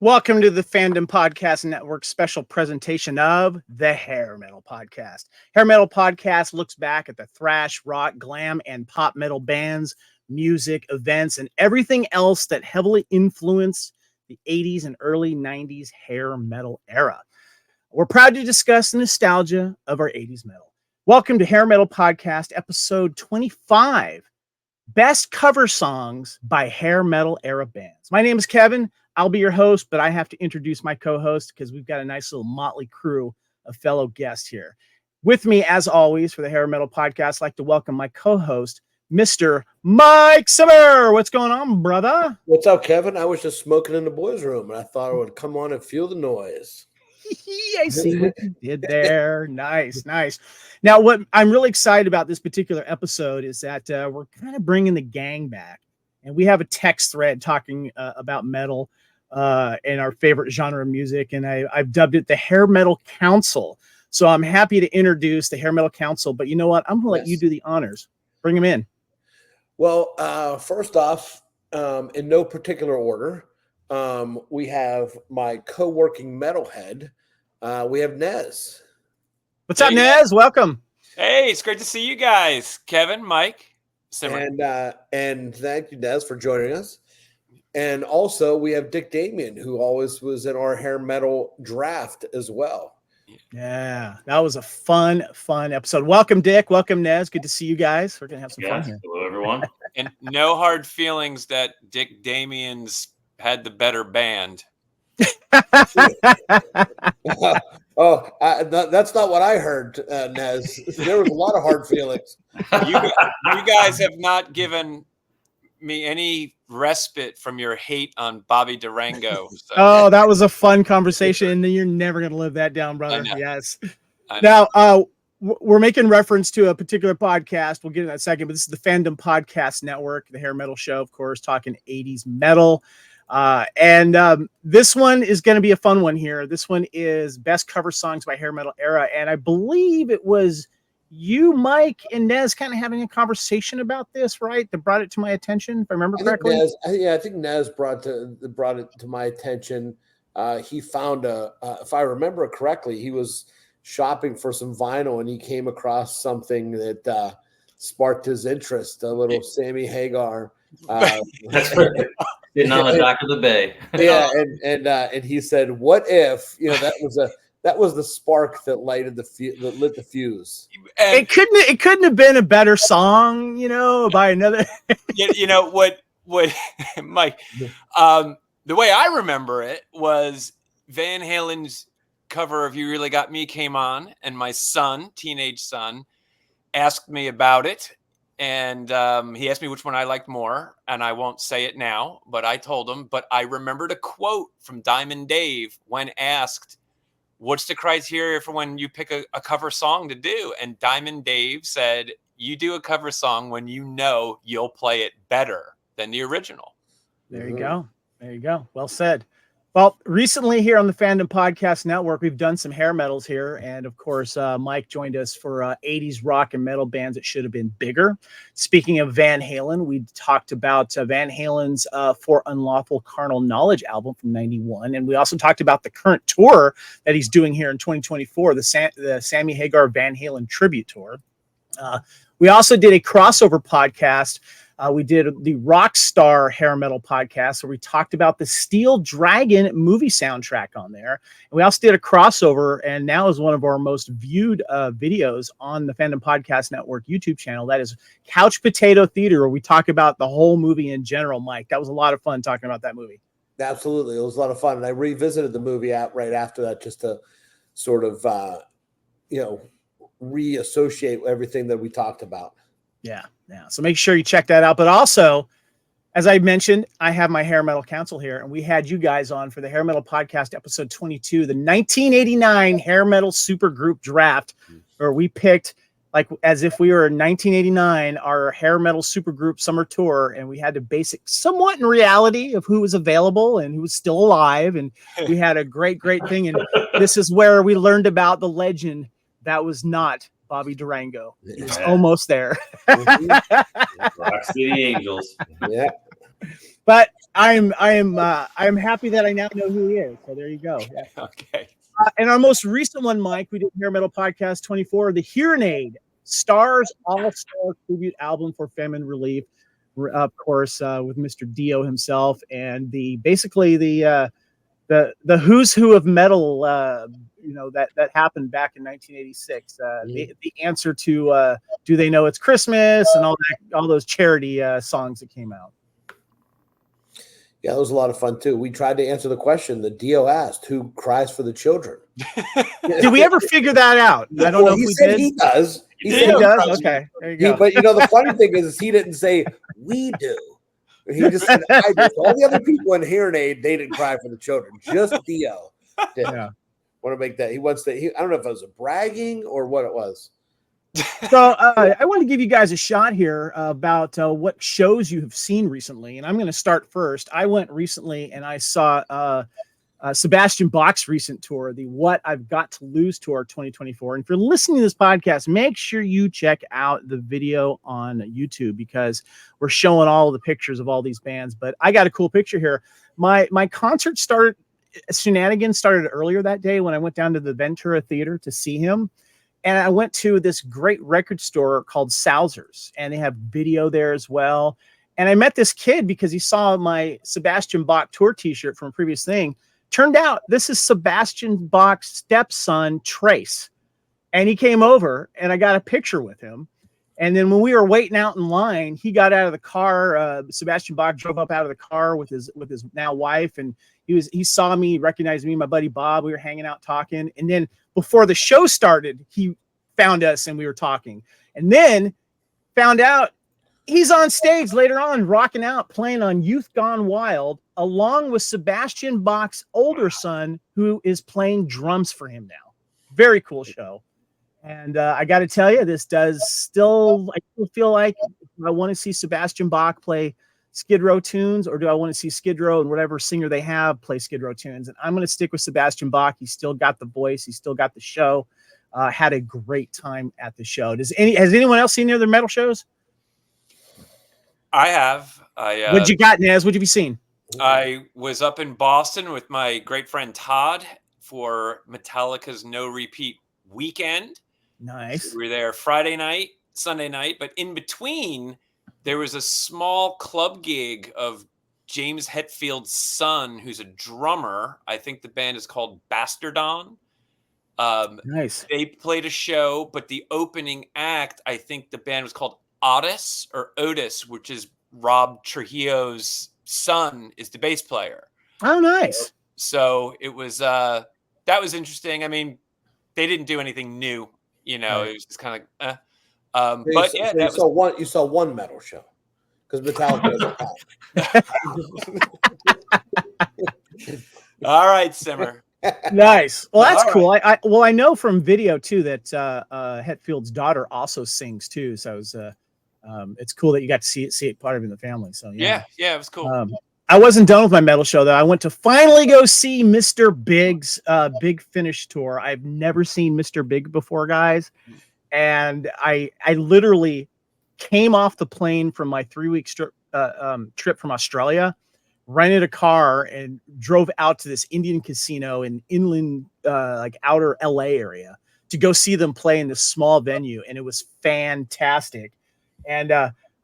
Welcome to the Fandom Podcast Network special presentation of the Hair Metal Podcast. Hair Metal Podcast looks back at the thrash, rock, glam, and pop metal bands, music, events, and everything else that heavily influenced the 80s and early 90s hair metal era. We're proud to discuss the nostalgia of our 80s metal. Welcome to Hair Metal Podcast, episode 25, Best Cover Songs by Hair Metal Era Bands. My name is Kevin. I'll be your host, but I have to introduce my co-host because we've got a nice little motley crew of fellow guests here. With me, as always, for the Hair Metal Podcast, I'd like to welcome my co-host, Mr. Mike Summer. What's going on, brother? What's up, Kevin? I was just smoking in the boys' room, and I thought I would come on and feel the noise. I see what you did there. Nice. Now, what I'm really excited about this particular episode is that we're kind of bringing the gang back, and we have a text thread talking about metal and our favorite genre of music, and I've dubbed it the Hair Metal Council. So I'm happy to introduce the Hair Metal Council, but you know what? I'm going to let you do the honors. Bring them in. Well, first off, in no particular order, we have my co-working metalhead. We have Nez. What's up, Nez? Welcome. Hey, it's great to see you guys, Kevin, Mike, Simmer. And thank you, Nez, for joining us. And also, we have Dick Damien, who always was in our hair metal draft as well. Yeah, that was a fun episode. Welcome, Dick. Welcome, Nez. Good to see you guys. We're going to have some fun here. Hello, everyone. And no hard feelings that Dick Damien's had the better band. That's not what I heard, Nez. There was a lot of hard feelings. You guys have not given me any respite from your hate on Bobby Durango. So. Oh, that was a fun conversation, and you're never going to live that down, brother. Yes. Now, we're making reference to a particular podcast. We'll get in that second, but this is the Fandom Podcast Network, the hair metal show, of course, talking 80s metal. And this one is going to be a fun one here. This one is Best Cover Songs by Hair Metal Era, and I believe it was you, Mike, and Nez kind of having a conversation about this, right? That brought it to my attention, if I remember correctly. I think Nez brought it to my attention. He found if I remember correctly, he was shopping for some vinyl and he came across something that sparked his interest. A little Sammy Hagar. That's right. Sitting on the dock of the bay. Yeah, and he said, "What if that was the spark that lit the fuse." And it couldn't have been a better song, by another. what, Mike? The way I remember it was Van Halen's cover of "You Really Got Me" came on, and my teenage son, asked me about it. And he asked me which one I liked more, and I won't say it now, but I told him. But I remembered a quote from Diamond Dave when asked, "What's the criteria for when you pick a cover song to do?" And Diamond Dave said, "You do a cover song when you know you'll play it better than the original." There you go. Well said. Well, recently here on the Fandom Podcast Network, we've done some hair metals here. And of course, Mike joined us for 80s rock and metal bands that should have been bigger. Speaking of Van Halen, we talked about Van Halen's For Unlawful Carnal Knowledge album from 91. And we also talked about the current tour that he's doing here in 2024, the Sammy Hagar Van Halen tribute tour. We also did a crossover podcast. We did the Rockstar Hair Metal podcast where we talked about the Steel Dragon movie soundtrack on there. And we also did a crossover, and now is one of our most viewed videos on the Fandom Podcast Network YouTube channel. That is Couch Potato Theater, where we talk about the whole movie in general, Mike. That was a lot of fun talking about that movie. Absolutely. It was a lot of fun. And I revisited the movie right after that just to sort of, reassociate everything that we talked about. Yeah. So make sure you check that out. But also, as I mentioned, I have my Hair Metal Council here, and we had you guys on for the Hair Metal Podcast episode 22, the 1989 Hair Metal Supergroup Draft, where we picked, like as if we were in 1989, our Hair Metal Supergroup Summer Tour, and we had to base it somewhat in reality of who was available and who was still alive, and we had a great thing. And this is where we learned about the legend that was not Bobby Durango. He was almost there. Rock City Angels. Yeah. But I'm happy that I now know who he is. So there you go. Yeah. Okay. And our most recent one, Mike, we did Hair Metal Podcast 24, the Hearing Aid Stars All-Star Tribute Album for Famine Relief, of course, with Mr. Dio himself, and basically the who's who of metal, that happened back in 1986. The answer to Do They Know It's Christmas and all those charity songs that came out. Yeah, that was a lot of fun too. We tried to answer the question that Dio asked: "Who cries for the children?" Did we ever figure that out? I don't know if we did. He does. He does. Okay, there you go. But the funny thing is he didn't say we do. He just said I do. All the other people in Hearing Aid, they didn't cry for the children. Just Dio did. Yeah. Want to make that? He wants to. I don't know if it was a bragging or what it was. So I want to give you guys a shot here about what shows you have seen recently, and I'm going to start first. I went recently and I saw Sebastian Bach's recent tour, the What I've Got to Lose Tour 2024. And if you're listening to this podcast, make sure you check out the video on YouTube because we're showing all of the pictures of all these bands. But I got a cool picture here. My concert shenanigans started earlier that day when I went down to the Ventura Theater to see him. And I went to this great record store called Salzer's, and they have video there as well. And I met this kid because he saw my Sebastian Bach tour t-shirt from a previous thing. Turned out this is Sebastian Bach's stepson, Trace. And he came over and I got a picture with him. And then when we were waiting out in line, he got out of the car. Sebastian Bach drove up out of the car with his now wife. And he saw me, recognized me, my buddy Bob. We were hanging out talking. And then before the show started, he found us and we were talking. And then found out he's on stage later on, rocking out, playing on Youth Gone Wild, along with Sebastian Bach's older son, who is playing drums for him now. Very cool show. And I got to tell you, I still feel like I want to see Sebastian Bach play Skid Row tunes, or do I want to see Skid Row and whatever singer they have play Skid Row tunes? And I'm going to stick with Sebastian Bach. He's still got the voice. He's still got the show. Had a great time at the show. Has anyone else seen any other metal shows? I have. What'd you got, Nez? What'd you be seen? I was up in Boston with my great friend Todd for Metallica's No Repeat weekend. Nice. We were there Friday night, Sunday night, but in between, there was a small club gig of James Hetfield's son, who's a drummer. I think the band is called Bastardon. Nice. They played a show, but the opening act, I think the band was called Otis, which is Rob Trujillo's son, is the bass player. Oh, nice. So it was that was interesting. I mean, they didn't do anything new, It was just kind of but yeah, you saw one metal show because Metallica doesn't have. All right, Simmer. Nice. Well, that's cool. Right. I know from video too that Hetfield's daughter also sings too. So it's cool that you got to see it part of it in the family. So yeah, it was cool. I wasn't done with my metal show though. I went to finally go see Mr. Big's Big Finish tour. I've never seen Mr. Big before, guys, and I literally came off the plane from my 3-week trip from Australia, rented a car and drove out to this Indian casino in inland, outer LA area to go see them play in this small venue. And it was fantastic. And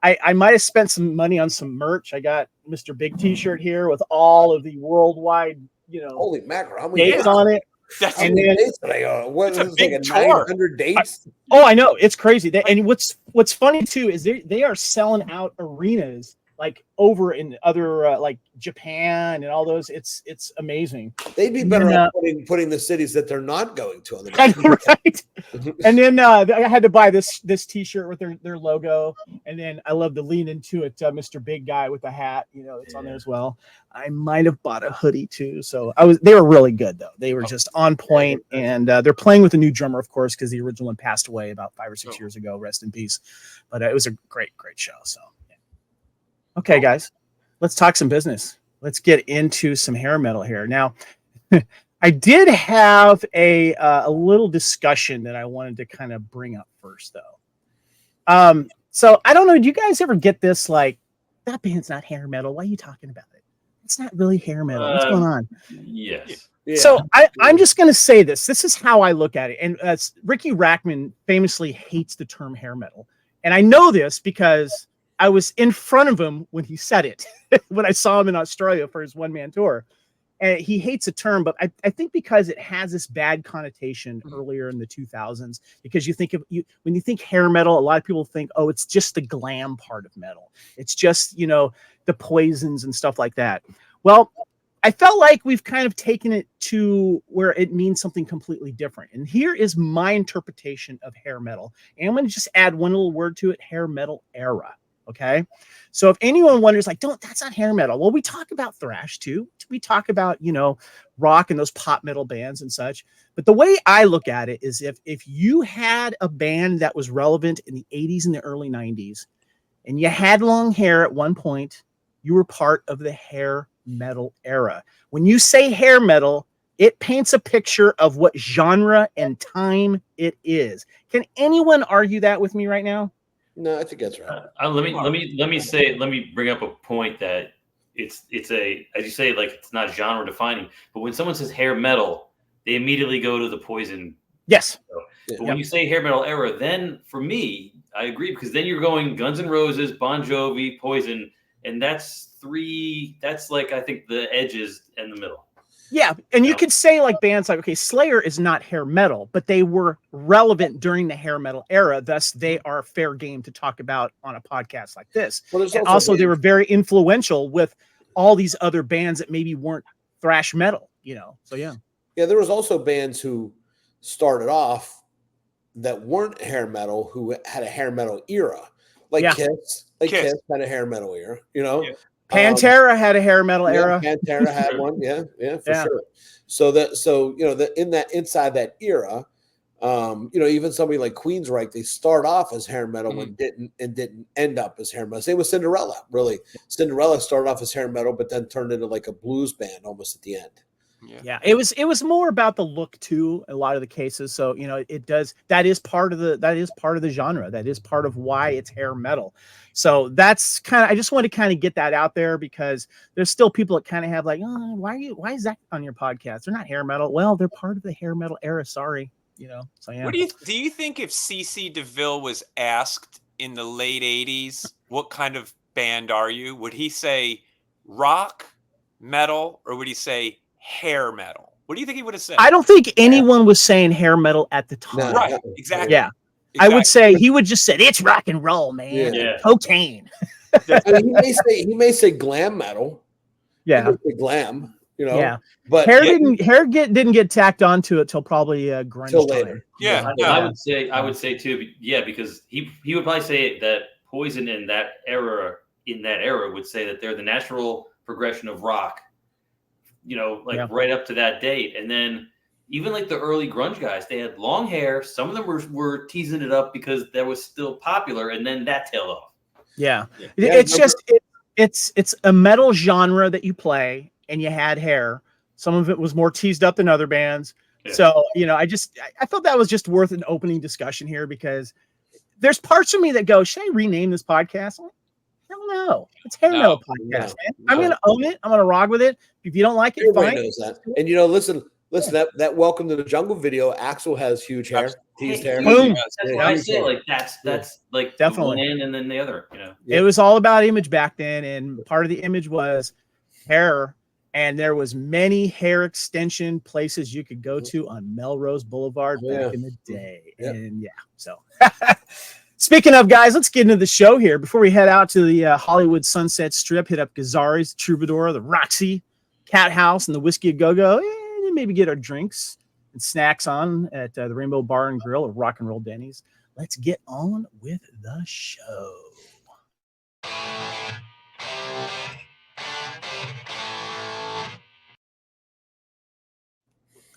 I might've spent some money on some merch. I got Mr. Big t-shirt here with all of the worldwide, holy mackerel, how many dates on it. That's and then dates that I own. What is it, 900 dates? I know, it's crazy. And what's funny too is they are selling out arenas like over in other like Japan and all those. It's amazing. They'd be better off putting the cities that they're not going to on the map. Right. And then I had to buy this t-shirt with their logo. And then I love to lean into it, Mr. Big Guy with the hat, it's on there as well. I might have bought a hoodie too. So they were really good though. They were just on point, and they're playing with a new drummer, of course, because the original one passed away about 5 or 6 years ago. Rest in peace. But it was a great show. So. Okay, guys, let's talk some business. Let's get into some hair metal here. Now, I did have a little discussion that I wanted to kind of bring up first, though. So I don't know. Do you guys ever get this? Like, that band's not hair metal. Why are you talking about it? It's not really hair metal. What's going on? Yes. Yeah. So I'm just going to say this. This is how I look at it. And Ricky Rackman famously hates the term hair metal. And I know this because I was in front of him when he said it, when I saw him in Australia for his one-man tour. And he hates the term, but I think because it has this bad connotation earlier in the 2000s, because when you think hair metal, a lot of people think, oh, it's just the glam part of metal. It's just, the Poisons and stuff like that. Well, I felt like we've kind of taken it to where it means something completely different. And here is my interpretation of hair metal. And I'm going to just add one little word to it, hair metal era. Okay. So if anyone wonders, that's not hair metal. Well, we talk about thrash too. We talk about, rock and those pop metal bands and such. But the way I look at it is if you had a band that was relevant in the 80s and the early 90s, and you had long hair at one point, you were part of the hair metal era. When you say hair metal, it paints a picture of what genre and time it is. Can anyone argue that with me right now? No, I think that's right. Let me bring up a point that it's a, as you say, like it's not genre defining, but when someone says hair metal, they immediately go to the Poison. Yes. But when you say hair metal era, then for me, I agree, because then you're going Guns N' Roses, Bon Jovi, Poison, and that's like, I think the edges in the middle. Yeah, and you could say bands like, okay, Slayer is not hair metal, but they were relevant during the hair metal era. Thus, they are fair game to talk about on a podcast like this. Well, and also they were very influential with all these other bands that maybe weren't thrash metal, So, yeah. Yeah, there was also bands who started off that weren't hair metal who had a hair metal era. Like Kiss. Kiss had a hair metal era, Yeah. Pantera had a hair metal era. Pantera had one, yeah, for sure. So inside that era, even somebody like Queensryche, they start off as hair metal and didn't end up as hair metal. Same with Cinderella, really. Cinderella started off as hair metal, but then turned into like a blues band almost at the end. Yeah, it was more about the look too, a lot of the cases. So that is part of the genre. That is part of why it's hair metal. So that's I just want to kind of get that out there, because there's still people that kind of have oh, why is that on your podcast? They're not hair metal. Well, they're part of the hair metal era. Sorry, So yeah. What do you think if CC DeVille was asked in the late 80s, what kind of band are you? Would he say rock, metal, or would he say hair metal? What do you think he would have said? I don't think anyone was saying hair metal at the time. Right, exactly. Yeah. Exactly. I would say he would just said it's rock and roll, man. Yeah. Cocaine. He may say glam metal. Yeah. Glam, Yeah. But hair didn't get tacked onto it till probably grunge till time. later. Yeah. I would say too, because he would probably say that Poison in that era would say that they're the natural progression of rock. Right up to that date. And then even like the early grunge guys, they had long hair. Some of them were teasing it up because that was still popular, and then that tailed off. Yeah. It's a metal genre that you play, and you had hair. Some of it was more teased up than other bands. Yeah. So, I felt that was just worth an opening discussion here, because there's parts of me that go, should I rename this podcast? Hell no. It's hair metal podcast, man. I'm going to own it. I'm going to rock with it. If you don't like it, everybody fine. knows that. And listen, that Welcome to the Jungle video, Axl has huge hair, teased hair. Boom. That's why I say that's like definitely one end and then the other, It was all about image back then, and part of the image was hair, and there was many hair extension places you could go to on Melrose Boulevard back in the day. Yep. And so speaking of, guys, let's get into the show here. Before we head out to the Hollywood Sunset Strip, hit up Gazzari's, Troubadour, the Roxy, Cat House, and the Whiskey A Go-Go, and maybe get our drinks and snacks on at the Rainbow Bar and Grill or Rock and Roll Denny's. Let's get on with the show.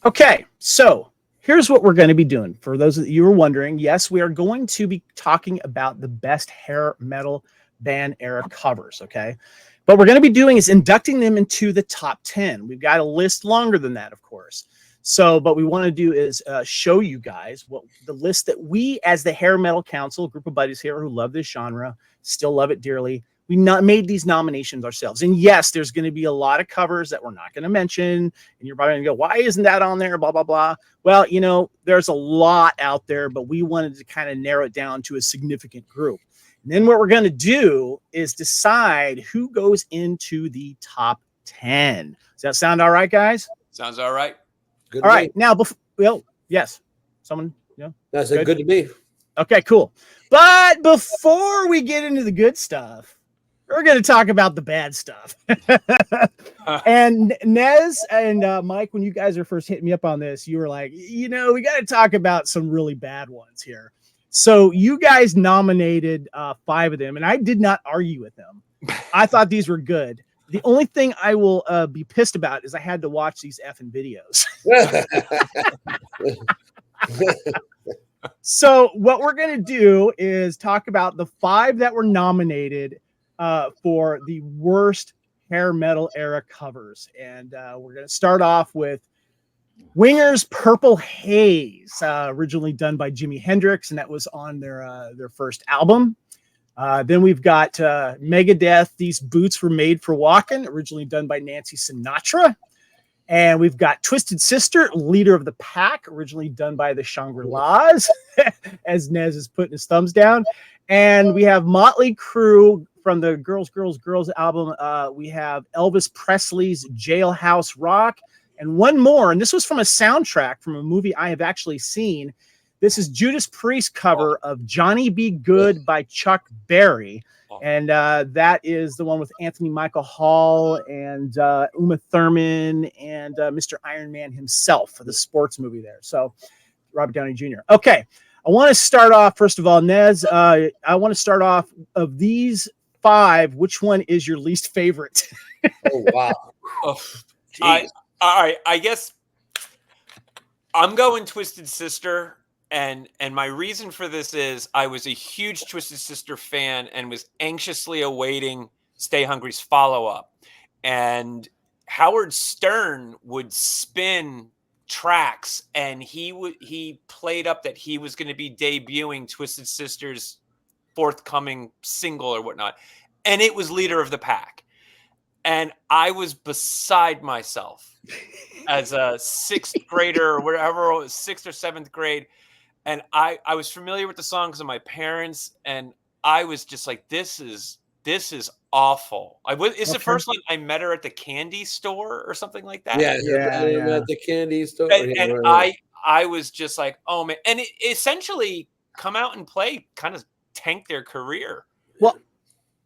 Okay, so here's what we're going to be doing. For those of you who are wondering, yes, we are going to be talking about the best hair metal band era covers, okay? What we're going to be doing is inducting them into the top 10. We've got a list longer than that, of course. So, but we want to do is show you guys what the list that we, as the Hair Metal Council, a group of buddies here who love this genre, still love it dearly, we not made these nominations ourselves. And yes, there's going to be a lot of covers that we're not going to mention. And you're probably going to go, why isn't that on there? Blah, blah, blah. Well, you know, there's a lot out there, but we wanted to kind of narrow it down to a significant group. And then what we're going to do is decide who goes into the top 10. Does that sound all right, guys? Sounds all right. Good all right. Now, well, yes. Someone, yeah. That's good to me. Okay, cool. But before we get into the good stuff, we're going to talk about the bad stuff. And Nez and Mike, when you guys are first hitting me up on this, you were like, you know, we got to talk about some really bad ones here. So you guys nominated 5 of them, and I did not argue with them. I thought these were good. The only thing I will be pissed about is I had to watch these effing videos. So what we're going to do is talk about the 5 that were nominated for the worst hair metal era covers. And we're going to start off with Winger's Purple Haze, originally done by Jimi Hendrix, and that was on their first album. Then we've got Megadeth, These Boots Were Made for Walking, originally done by Nancy Sinatra. And we've got Twisted Sister, Leader of the Pack, originally done by the Shangri-Las, as Nez is putting his thumbs down. And we have Motley Crue from the Girls, Girls, Girls album. We have Elvis Presley's Jailhouse Rock. And one more, and this was from a soundtrack from a movie I have actually seen. This is Judas Priest cover of Johnny Be Good by Chuck Berry. And that is the one with Anthony Michael Hall and Uma Thurman and Mr. Iron Man himself for the sports movie there. So Robert Downey Jr. Okay. I want to start off, first of all, Nez, I want to start off of these 5. Which one is your least favorite? Oh, wow. All right. I guess I'm going Twisted Sister. And my reason for this is I was a huge Twisted Sister fan and was anxiously awaiting Stay Hungry's follow-up. And Howard Stern would spin tracks, and he played up that he was going to be debuting Twisted Sister's forthcoming single or whatnot. And it was Leader of the Pack. And I was beside myself as a 6th grader or whatever, 6th or 7th grade. And I was familiar with the songs of my parents, and I was just like, this is awful. It's the first time I met her at the candy store or something like that. Yeah. At the candy store. And I was just like, oh man. And it essentially Come Out and Play kind of tanked their career. Well,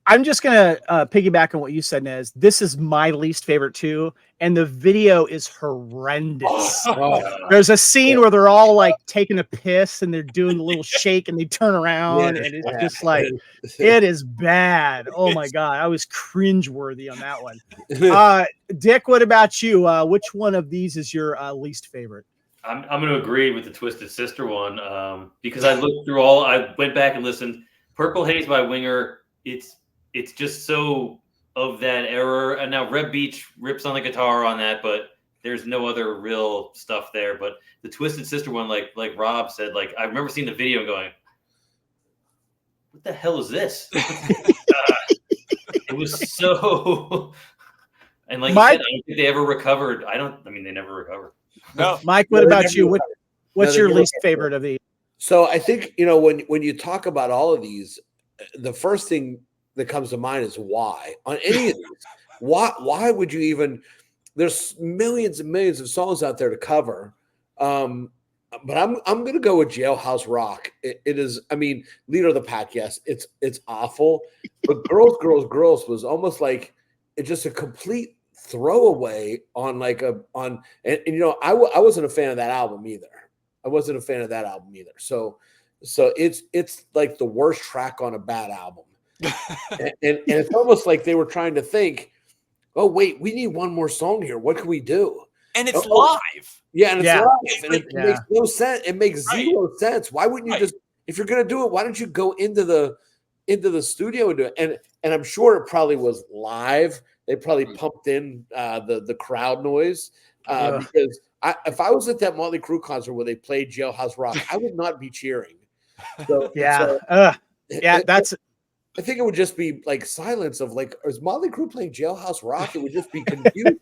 I'm just going to piggyback on what you said, Nez. This is my least favorite too. And the video is horrendous. There's a scene where they're all like taking a piss and they're doing a little shake and they turn around and it's just like, it is bad. Oh my God. I was cringeworthy on that one. Dick, what about you? Which one of these is your least favorite? I'm going to agree with the Twisted Sister one because I went back and listened. Purple Haze by Winger. It's just so of that era. And now Reb Beach rips on the guitar on that, but there's no other real stuff there. But the Twisted Sister one, like Rob said, like I remember seeing the video and going, what the hell is this? It was so, and like you said, I don't think they ever recovered. They never recovered. No. Mike, what about you? What's your least favorite of these? So I think, when you talk about all of these, the first thing that comes to mind is why on any of these. Why would you even? There's millions and millions of songs out there to cover, but I'm going to go with Jailhouse Rock. It is. I mean, Leader of the Pack. Yes, it's awful. But Girls, Girls, Girls was almost like it's just a complete throwaway on I wasn't a fan of that album either. So it's like the worst track on a bad album. and it's almost like they were trying to think, oh wait, we need one more song here. What can we do? And it's live. Yeah, and it's live. And it makes no sense. It makes zero sense. Why wouldn't you just, if you're gonna do it, why don't you go into the studio and do it? And I'm sure it probably was live. They probably pumped in the crowd noise because if I was at that Motley Crue concert where they played Jailhouse Rock, I would not be cheering. So, I think it would just be like silence of like, is Motley Crue playing Jailhouse Rock? It would just be confusion.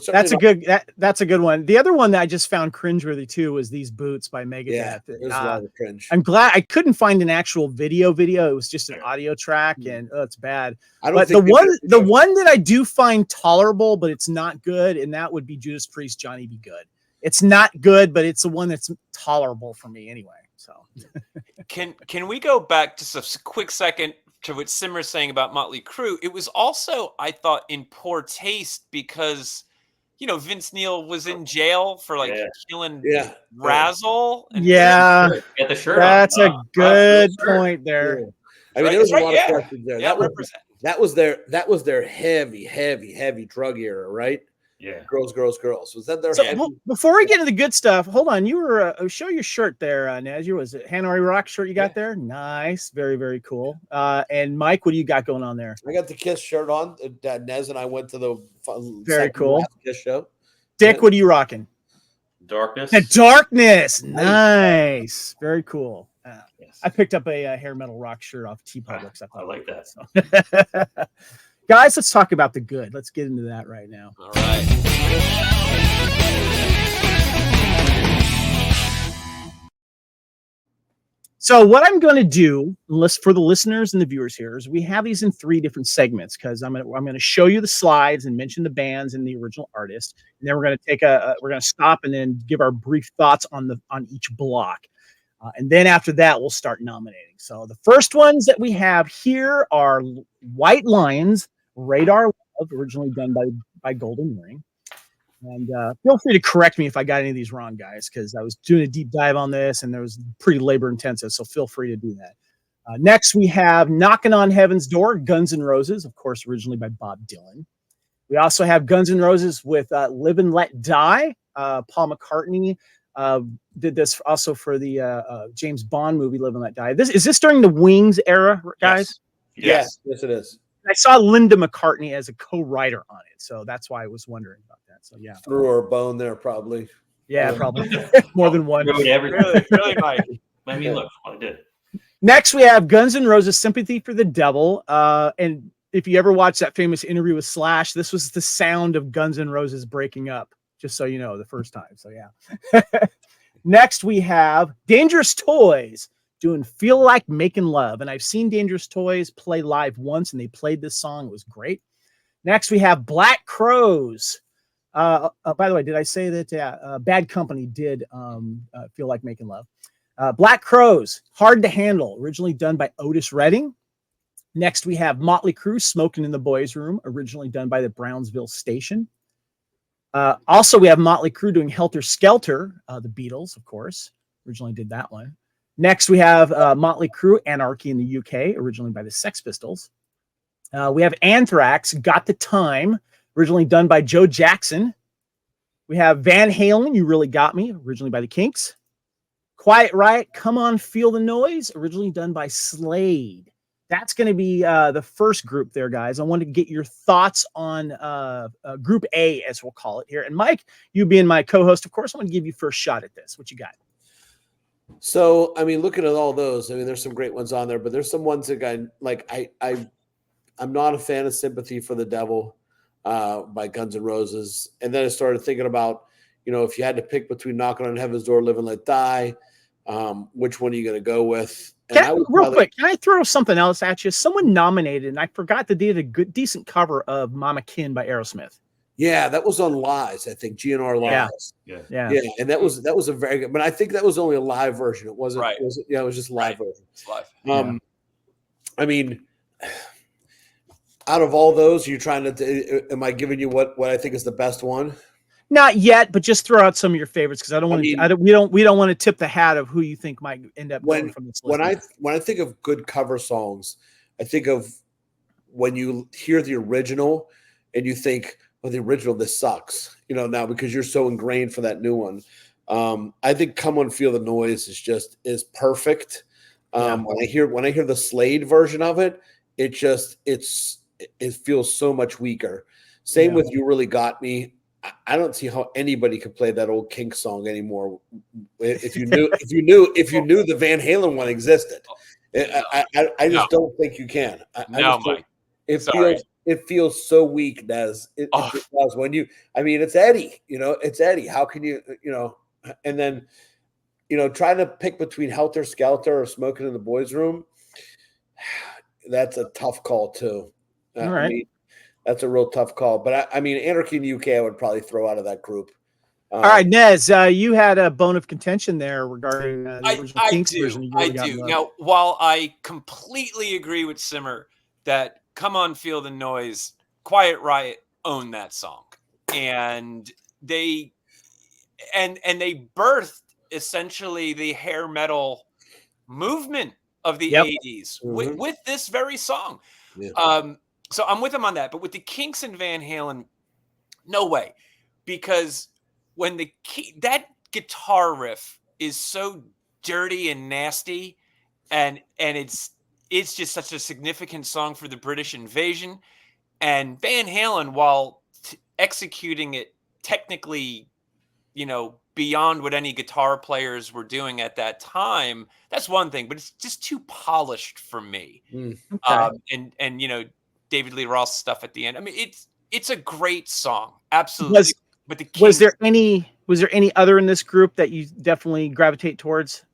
That's a good one. The other one that I just found cringeworthy too was These Boots by Megadeth. Yeah, it was a lot of cringe. I'm glad I couldn't find an actual video. It was just an audio track, and it's bad. But the one that I do find tolerable, but it's not good, and that would be Judas Priest, Johnny Be Good. It's not good, but it's the one that's tolerable for me anyway. So can we go back just a quick second to what Simmer's saying about Motley Crue? It was also, I thought, in poor taste because, Vince Neil was in jail for killing Razzle. And get the shirt. That's a good point there. I mean, there was a lot of questions there. That was their heavy drug era, right? Yeah. Girls. Was that their before we get into the good stuff, hold on. You were show your shirt there, Nez. Was it Hanoi Rock shirt you got there? Nice. Very, very cool. And Mike, what do you got going on there? I got the Kiss shirt on. Nez and I went to the very cool Kiss show. Dick, what are you rocking? Darkness. The Darkness. Nice. Very cool. Yes. I picked up a hair metal rock shirt off TeePublic. I like that. So. Guys, let's talk about the good. Let's get into that right now. All right. So what I'm going to do, for the listeners and the viewers here, is we have these in 3 different segments because I'm going to show you the slides and mention the bands and the original artist, and then we're going to we're going to stop and then give our brief thoughts on each block. And then after that, we'll start nominating. So the first ones that we have here are White Lions, Radar Love, originally done by Golden Ring. And feel free to correct me if I got any of these wrong, guys, because I was doing a deep dive on this and there was pretty labor intensive. So feel free to do that. Next, we have Knocking on Heaven's Door, Guns N' Roses, of course, originally by Bob Dylan. We also have Guns N' Roses with Live and Let Die. Paul McCartney did this also for the James Bond movie, Live and Let Die. Is this during the Wings era, guys? Yes, it is. I saw Linda McCartney as a co-writer on it, so that's why I was wondering about that. So yeah, threw her a bone there, probably. Yeah, probably more than one. Really, Mike. Let me look. I did. Next, we have Guns N' Roses' "Sympathy for the Devil," and if you ever watched that famous interview with Slash, this was the sound of Guns N' Roses breaking up. Just so you know, the first time. So yeah. Next, we have Dangerous Toys doing Feel Like Making Love. And I've seen Dangerous Toys play live once, and they played this song. It was great. Next, we have Black Crowes. By the way, did I say that Bad Company did Feel Like Making Love? Black Crowes, Hard to Handle, originally done by Otis Redding. Next, we have Motley Crue, Smoking in the Boys' Room, originally done by the Brownsville Station. Also, we have Motley Crue doing Helter Skelter, the Beatles, of course, originally did that one. Next, we have Motley Crue, Anarchy in the UK, originally by the Sex Pistols. We have Anthrax, Got the Time, originally done by Joe Jackson. We have Van Halen, You Really Got Me, originally by the Kinks. Quiet Riot, Come On, Feel the Noise, originally done by Slade. That's going to be the first group there, guys. I want to get your thoughts on Group A, as we'll call it here. And Mike, you being my co-host, of course, I want to give you first shot at this. What you got? So, I mean, looking at all those, I mean, there's some great ones on there, but there's some ones that I'm not a fan of Sympathy for the Devil by Guns N' Roses. And then I started thinking about, if you had to pick between Knocking on Heaven's Door, Live and Let Die, which one are you going to go with? Quick, can I throw something else at you? Someone nominated, and I forgot that they did a decent cover of Mama Kin by Aerosmith. Yeah, that was on Lies, I think, GNR Lies. Yeah. And that was a very good, but I think that was only a live version. It wasn't, right. It was just a live version. It's live. I mean, out of all those, you're trying to, am I giving you what I think is the best one? Not yet, but just throw out some of your favorites because I don't want to. We don't want to tip the hat of who you think might end up going from this list. When I think of good cover songs, I think of when you hear the original and you think, "Well, the original, this sucks," now because you're so ingrained for that new one. I think "Come On, Feel the Noise" is perfect. When I hear the Slade version of it, it feels so much weaker. Same with "You Really Got Me." I don't see how anybody could play that old Kinks song anymore. If you knew the Van Halen one existed, I just don't think you can. Mike. It feels so weak, Nez. It just does. When it's Eddie. It's Eddie. How can you, and then, trying to pick between Helter Skelter or Smoking in the Boys' Room. That's a tough call too. All right. That's a real tough call. But Anarchy in the UK, I would probably throw out of that group. All right, Nez, you had a bone of contention there regarding the original Kinks version. I do. Now, while I completely agree with Simmer that "Come On, Feel the Noise," Quiet Riot owned that song, and they birthed essentially the hair metal movement of the 80s with this very song. Yeah. So I'm with them on that, but with the Kinks and Van Halen, no way, because when that guitar riff is so dirty and nasty, and it's just such a significant song for the British invasion, and Van Halen, while executing it technically, beyond what any guitar players were doing at that time, that's one thing, but it's just too polished for me. Okay. And David Lee Roth stuff at the end. I mean, it's a great song, absolutely. But the Kings, was there any other in this group that you definitely gravitate towards?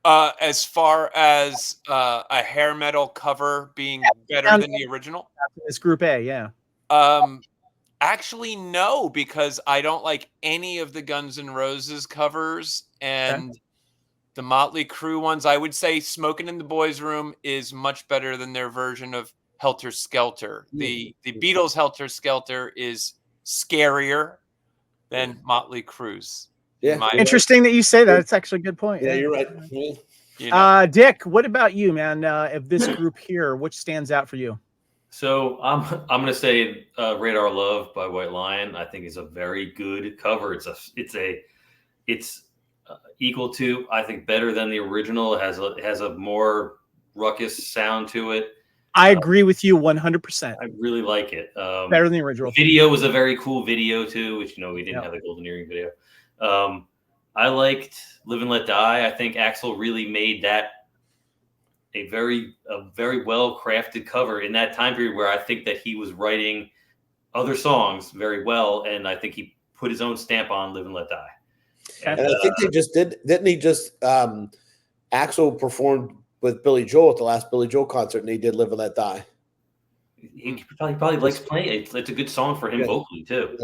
As far as a hair metal cover being better than the original? This group A, yeah. Actually, no, because I don't like any of the Guns N' Roses covers, and the Motley Crue ones. I would say "Smoking in the Boys' Room" is much better than their version of Helter Skelter. The Beatles' Helter Skelter is scarier than Motley Crue's. Yeah, interesting that you say that. It's actually a good point. Yeah, you're right. Dick, what about you, man? Of this group here, which stands out for you? So I'm going to say "Radar Love" by White Lion. I think is a very good cover. It's equal to, I think, better than the original. It has a more ruckus sound to it. I agree with you 100%. I really like it. Better than the original. The video was a very cool video too, which we didn't have the Golden Earring video. I liked "Live and Let Die." I think Axl really made that a very well crafted cover in that time period where I think that he was writing other songs very well, and I think he put his own stamp on "Live and Let Die." And I think they just didn't he just Axl performed with Billy Joel at the last Billy Joel concert, and he did "Live and Let Die." He probably likes playing it. It's a good song for him vocally too.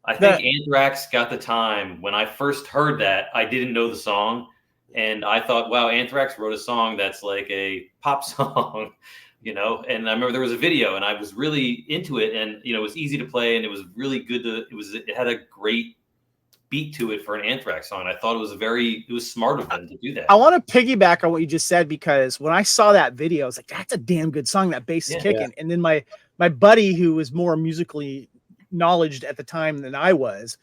I think Anthrax got the time. When I first heard that, I didn't know the song, and I thought, wow, Anthrax wrote a song that's like a pop song, And I remember there was a video, and I was really into it, and it was easy to play, and it was really good it had a great beat to it for an Anthrax song. I thought it was smart of them to do that. I want to piggyback on what you just said, because when I saw that video, I was like, that's a damn good song. That bass is kicking. And then my buddy, who was more musically knowledged at the time than I was,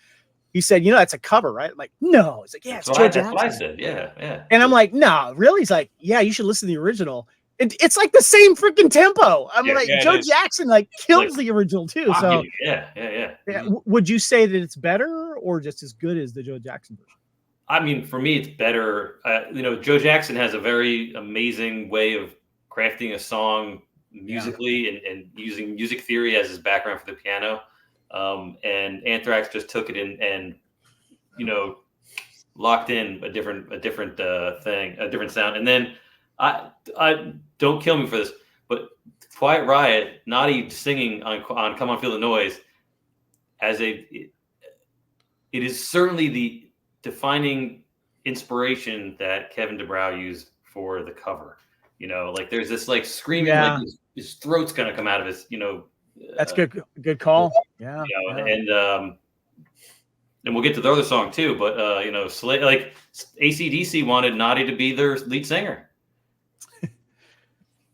he said, that's a cover, right? I'm like, no. It's like, yeah, it's Joe Jackson. That's what I said. Yeah. And I'm like, no, really? He's like, yeah, you should listen to the original. It's like the same freaking tempo. I'm like, Joe Jackson kills the original too. So yeah. Would you say that it's better or just as good as the Joe Jackson version? I mean, for me, it's better. Joe Jackson has a very amazing way of crafting a song musically and using music theory as his background for the piano. And Anthrax just took it and locked in a different thing, a different sound. And then I don't kill me for this, but Quiet Riot, Naughty singing on "Come On Feel the Noise" it is certainly the defining inspiration that Kevin DeBrow used for the cover. There's this screaming, like his throat's gonna come out of his, That's good call. Yeah. And we'll get to the other song too, but AC/DC wanted Naughty to be their lead singer.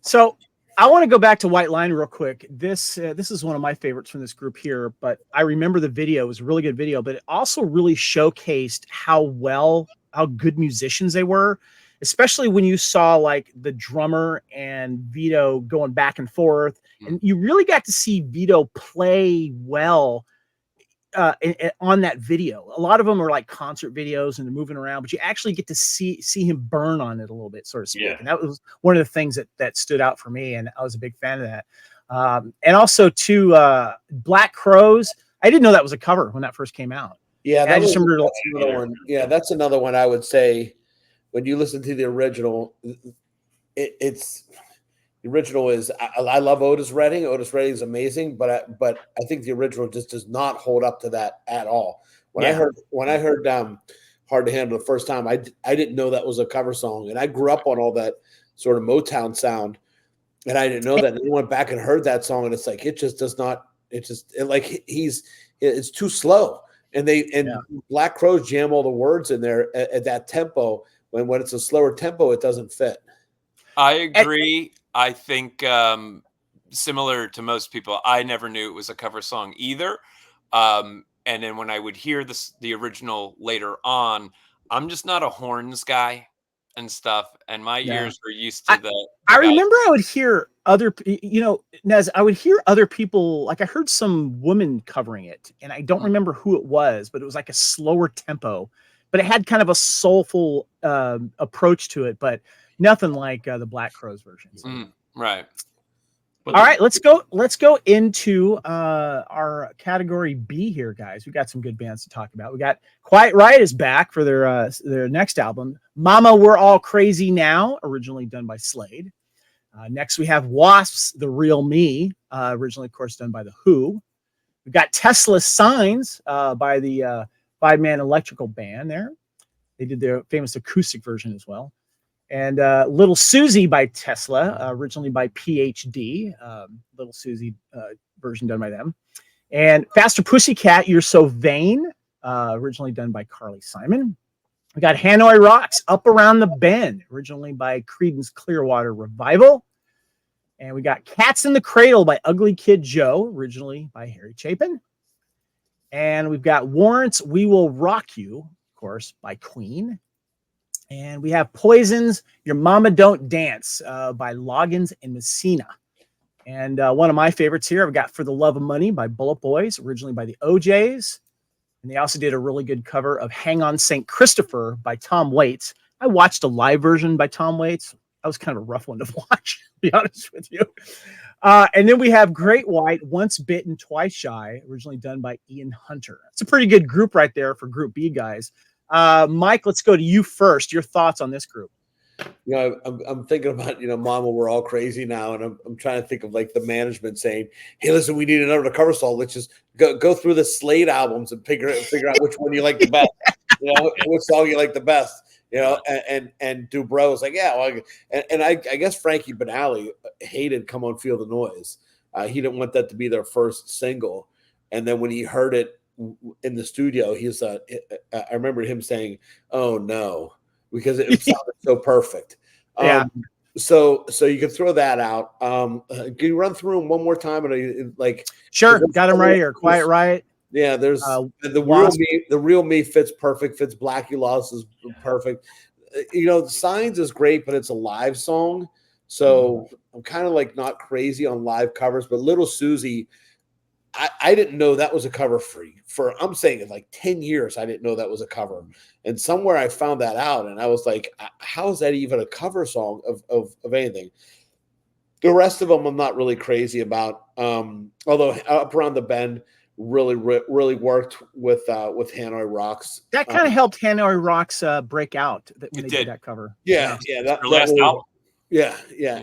So I want to go back to White Line real quick. This is one of my favorites from this group here, but I remember the video. It was a really good video, but it also really showcased how good musicians they were, especially when you saw the drummer and Vito going back and forth, and you really got to see Vito play well on that video. A lot of them are like concert videos and they're moving around, but you actually get to see him burn on it a little bit, so to speak. Yeah. And that was one of the things that stood out for me, and I was a big fan of that. And also Black Crowes. I didn't know that was a cover when that first came out. Yeah, And I just remember that's another one. Yeah, that's another one I would say when you listen to the original, it's the original is I love Otis Redding. Otis Redding is amazing, but I think the original just does not hold up to that at all. When I heard Hard to Handle the first time, I didn't know that was a cover song, and I grew up on all that sort of Motown sound, and I didn't know that. And I went back and heard that song, and it's like it just does not. It's too slow, and Black Crowes jam all the words in there at that tempo. When it's a slower tempo, it doesn't fit. I agree. I think similar to most people, I never knew it was a cover song either. And then when I would hear the original later on, I'm just not a horns guy and stuff. And my ears were used to I remember I would hear other, Nez, I would hear other people, like I heard some woman covering it, and I don't remember who it was, but it was like a slower tempo, but it had kind of a soulful approach to it, but nothing like the Black Crowes versions. Right. All right, let's go into our category B here, guys. We got some good bands to talk about. We got Quiet Riot is back for their next album, Mama We're All Crazy Now, originally done by Slade. Next, we have Wasps, The Real Me, originally, of course, done by The Who. We've got Tesla Signs by the five-man electrical band there. They did their famous acoustic version as well. And Little Susie by Tesla, originally by PhD. Little Susie version done by them. And Faster Pussycat, You're So Vain, originally done by Carly Simon. We got Hanoi Rocks, Up Around the Bend, originally by Creedence Clearwater Revival. And we got Cats in the Cradle by Ugly Kid Joe, originally by Harry Chapin. And we've got Warrants, We Will Rock You, of course, by Queen. And we have Poison's Your Mama Don't Dance by Loggins and Messina. And one of my favorites here, I've got For the Love of Money by Bullet Boys, originally by the OJs. And they also did a really good cover of Hang On St. Christopher by Tom Waits. I watched a live version by Tom Waits. That was kind of a rough one to watch, to be honest with you. And then we have Great White, Once Bitten, Twice Shy, originally done by Ian Hunter. It's a pretty good group right there for Group B guys. Mike, let's go to you first. Your thoughts on this group? I'm thinking about, Mama, We're All Crazy Now. And I'm trying to think of like the management saying, hey, listen, we need another cover song. Let's just go through the Slade albums and figure out which one you like the best, which song you like the best, and Dubrow was like, yeah, well, and I guess Frankie Banali hated Come On Feel the Noise. He didn't want that to be their first single. And then when he heard it in the studio, I remember him saying, oh no, because it sounded so perfect. Yeah. So you can throw that out. Can you run through them one more time? And sure, got them right here. Quiet Riot. Yeah, there's the real me fits perfect. Fits Blackie Lost is perfect. Signs is great, but it's a live song, so I'm kind of like not crazy on live covers. But Little Susie, I didn't know that was a cover for I'm saying it like 10 years. I didn't know that was a cover. And somewhere I found that out. And I was like, how is that even a cover song of anything? The rest of them I'm not really crazy about. Although Up Around the Bend really worked with Hanoi Rocks. That kind of helped Hanoi Rocks break out when they did that cover. Yeah. That last album. Yeah.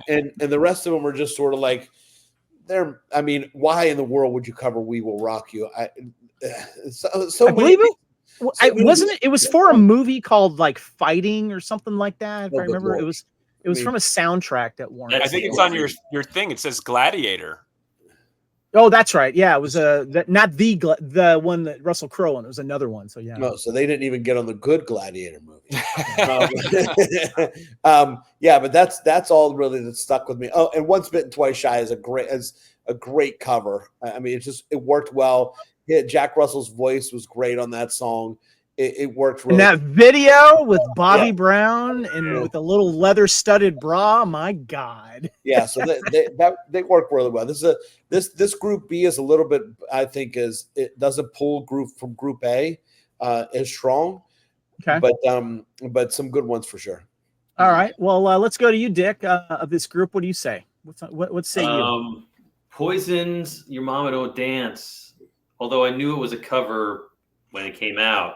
And the rest of them are just sort of like, why in the world would you cover We Will Rock You? I believe it was for a movie called like Fighting or something like that. If I remember, it was from a soundtrack that Warren. I think it's on your thing. It says Gladiator. Oh, that's right. Yeah, it was not the one that Russell Crowe, and it was another one. So yeah. No, so they didn't even get on the good Gladiator movie. But that's all really that stuck with me. Oh, and Once Bitten, Twice Shy is a great cover. I mean, it worked well. Yeah, Jack Russell's voice was great on that song, it worked And really. that video with Bobby Brown and with a little leather studded bra, my God. Yeah, so they work really well. This group B is a little bit, I think, it doesn't pull group from group A as strong, Okay. but some good ones for sure. All right. Well, let's go to you, Dick. Of this group, what do you say? What say you? Poison's "Your Mama Don't Dance." Although I knew it was a cover when it came out,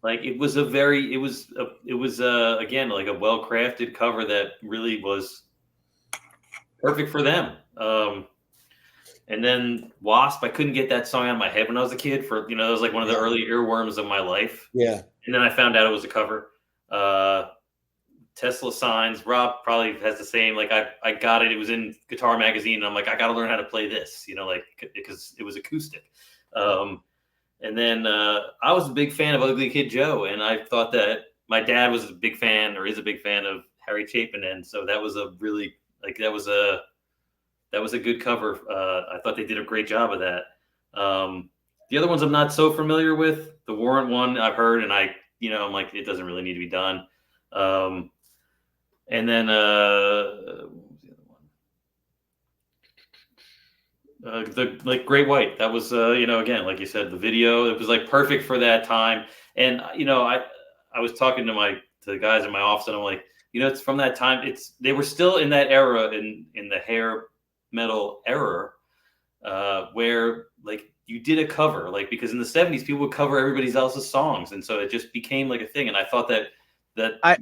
like it was again like a well crafted cover that really was perfect for them. And then Wasp, I couldn't get that song out of my head when I was a kid. That was like one of the early earworms of my life. Yeah. And then I found out it was a cover. Tesla Signs, Rob probably has the same. Like I got it. It was in Guitar Magazine. And I'm like, I got to learn how to play this, because it was acoustic. And then I was a big fan of Ugly Kid Joe, and I thought that my dad was a big fan, or is a big fan of Harry Chapin, and so that was a really that was a good cover. I thought they did a great job of that. The other ones I'm not so familiar with. The Warrant one I've heard, and I'm like, it doesn't really need to be done. And then what was the other one? The Great White. That was again, like you said, the video. It was like perfect for that time. And I was talking to the guys in my office, and I'm like, it's from that time. They were still in that era in the hair metal era, where like you did a cover, like, because in the 70s people would cover everybody else's songs, and so it just became like a thing. And I thought that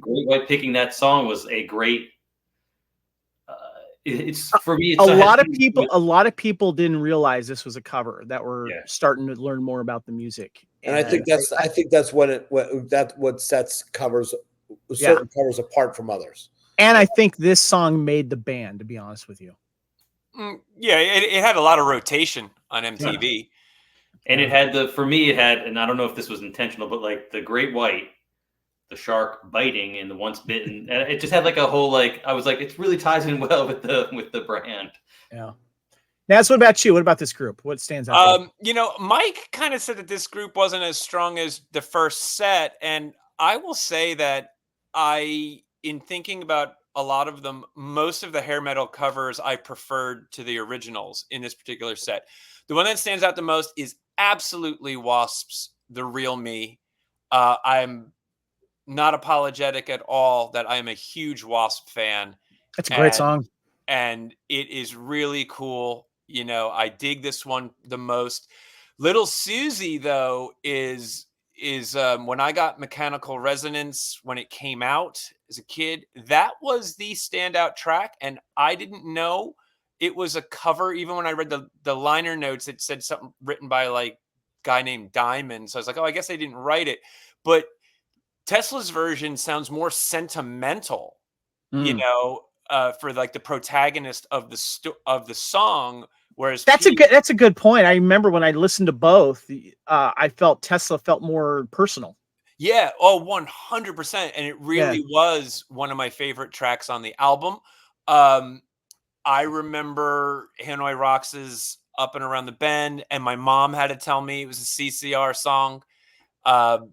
Great White picking that song was a great. It's for me. It's a lot of people didn't realize this was a cover that were starting to learn more about the music. And I think that's what sets certain covers apart from others. And I think this song made the band, to be honest with you. Yeah, it had a lot of rotation on MTV. And it had for me, and I don't know if this was intentional, but like the Great White, the shark biting and the once bitten, and it just had like a whole, I was like, it really ties in well with the brand. Yeah. Naz, what about you? What about this group? What stands out? Mike kind of said that this group wasn't as strong as the first set, and I will say that in thinking about a lot of them, most of the hair metal covers I preferred to the originals in this particular set. The one that stands out the most is absolutely Wasp's "The Real Me." I'm not apologetic at all that I am a huge Wasp fan. It's a great song. And it is really cool. I dig this one the most. Little Susie, though, is when I got Mechanical Resonance when it came out as a kid, that was the standout track. And I didn't know it was a cover. Even when I read the liner notes, it said something written by like a guy named Diamond. So I was like, oh, I guess they didn't write it. But Tesla's version sounds more sentimental, for like the protagonist of the song. Whereas that's a good point. I remember when I listened to both, I felt Tesla felt more personal. Yeah. Oh, 100%. And it really was one of my favorite tracks on the album. I remember Hanoi Rocks' Up and Around the Bend, and my mom had to tell me it was a CCR song.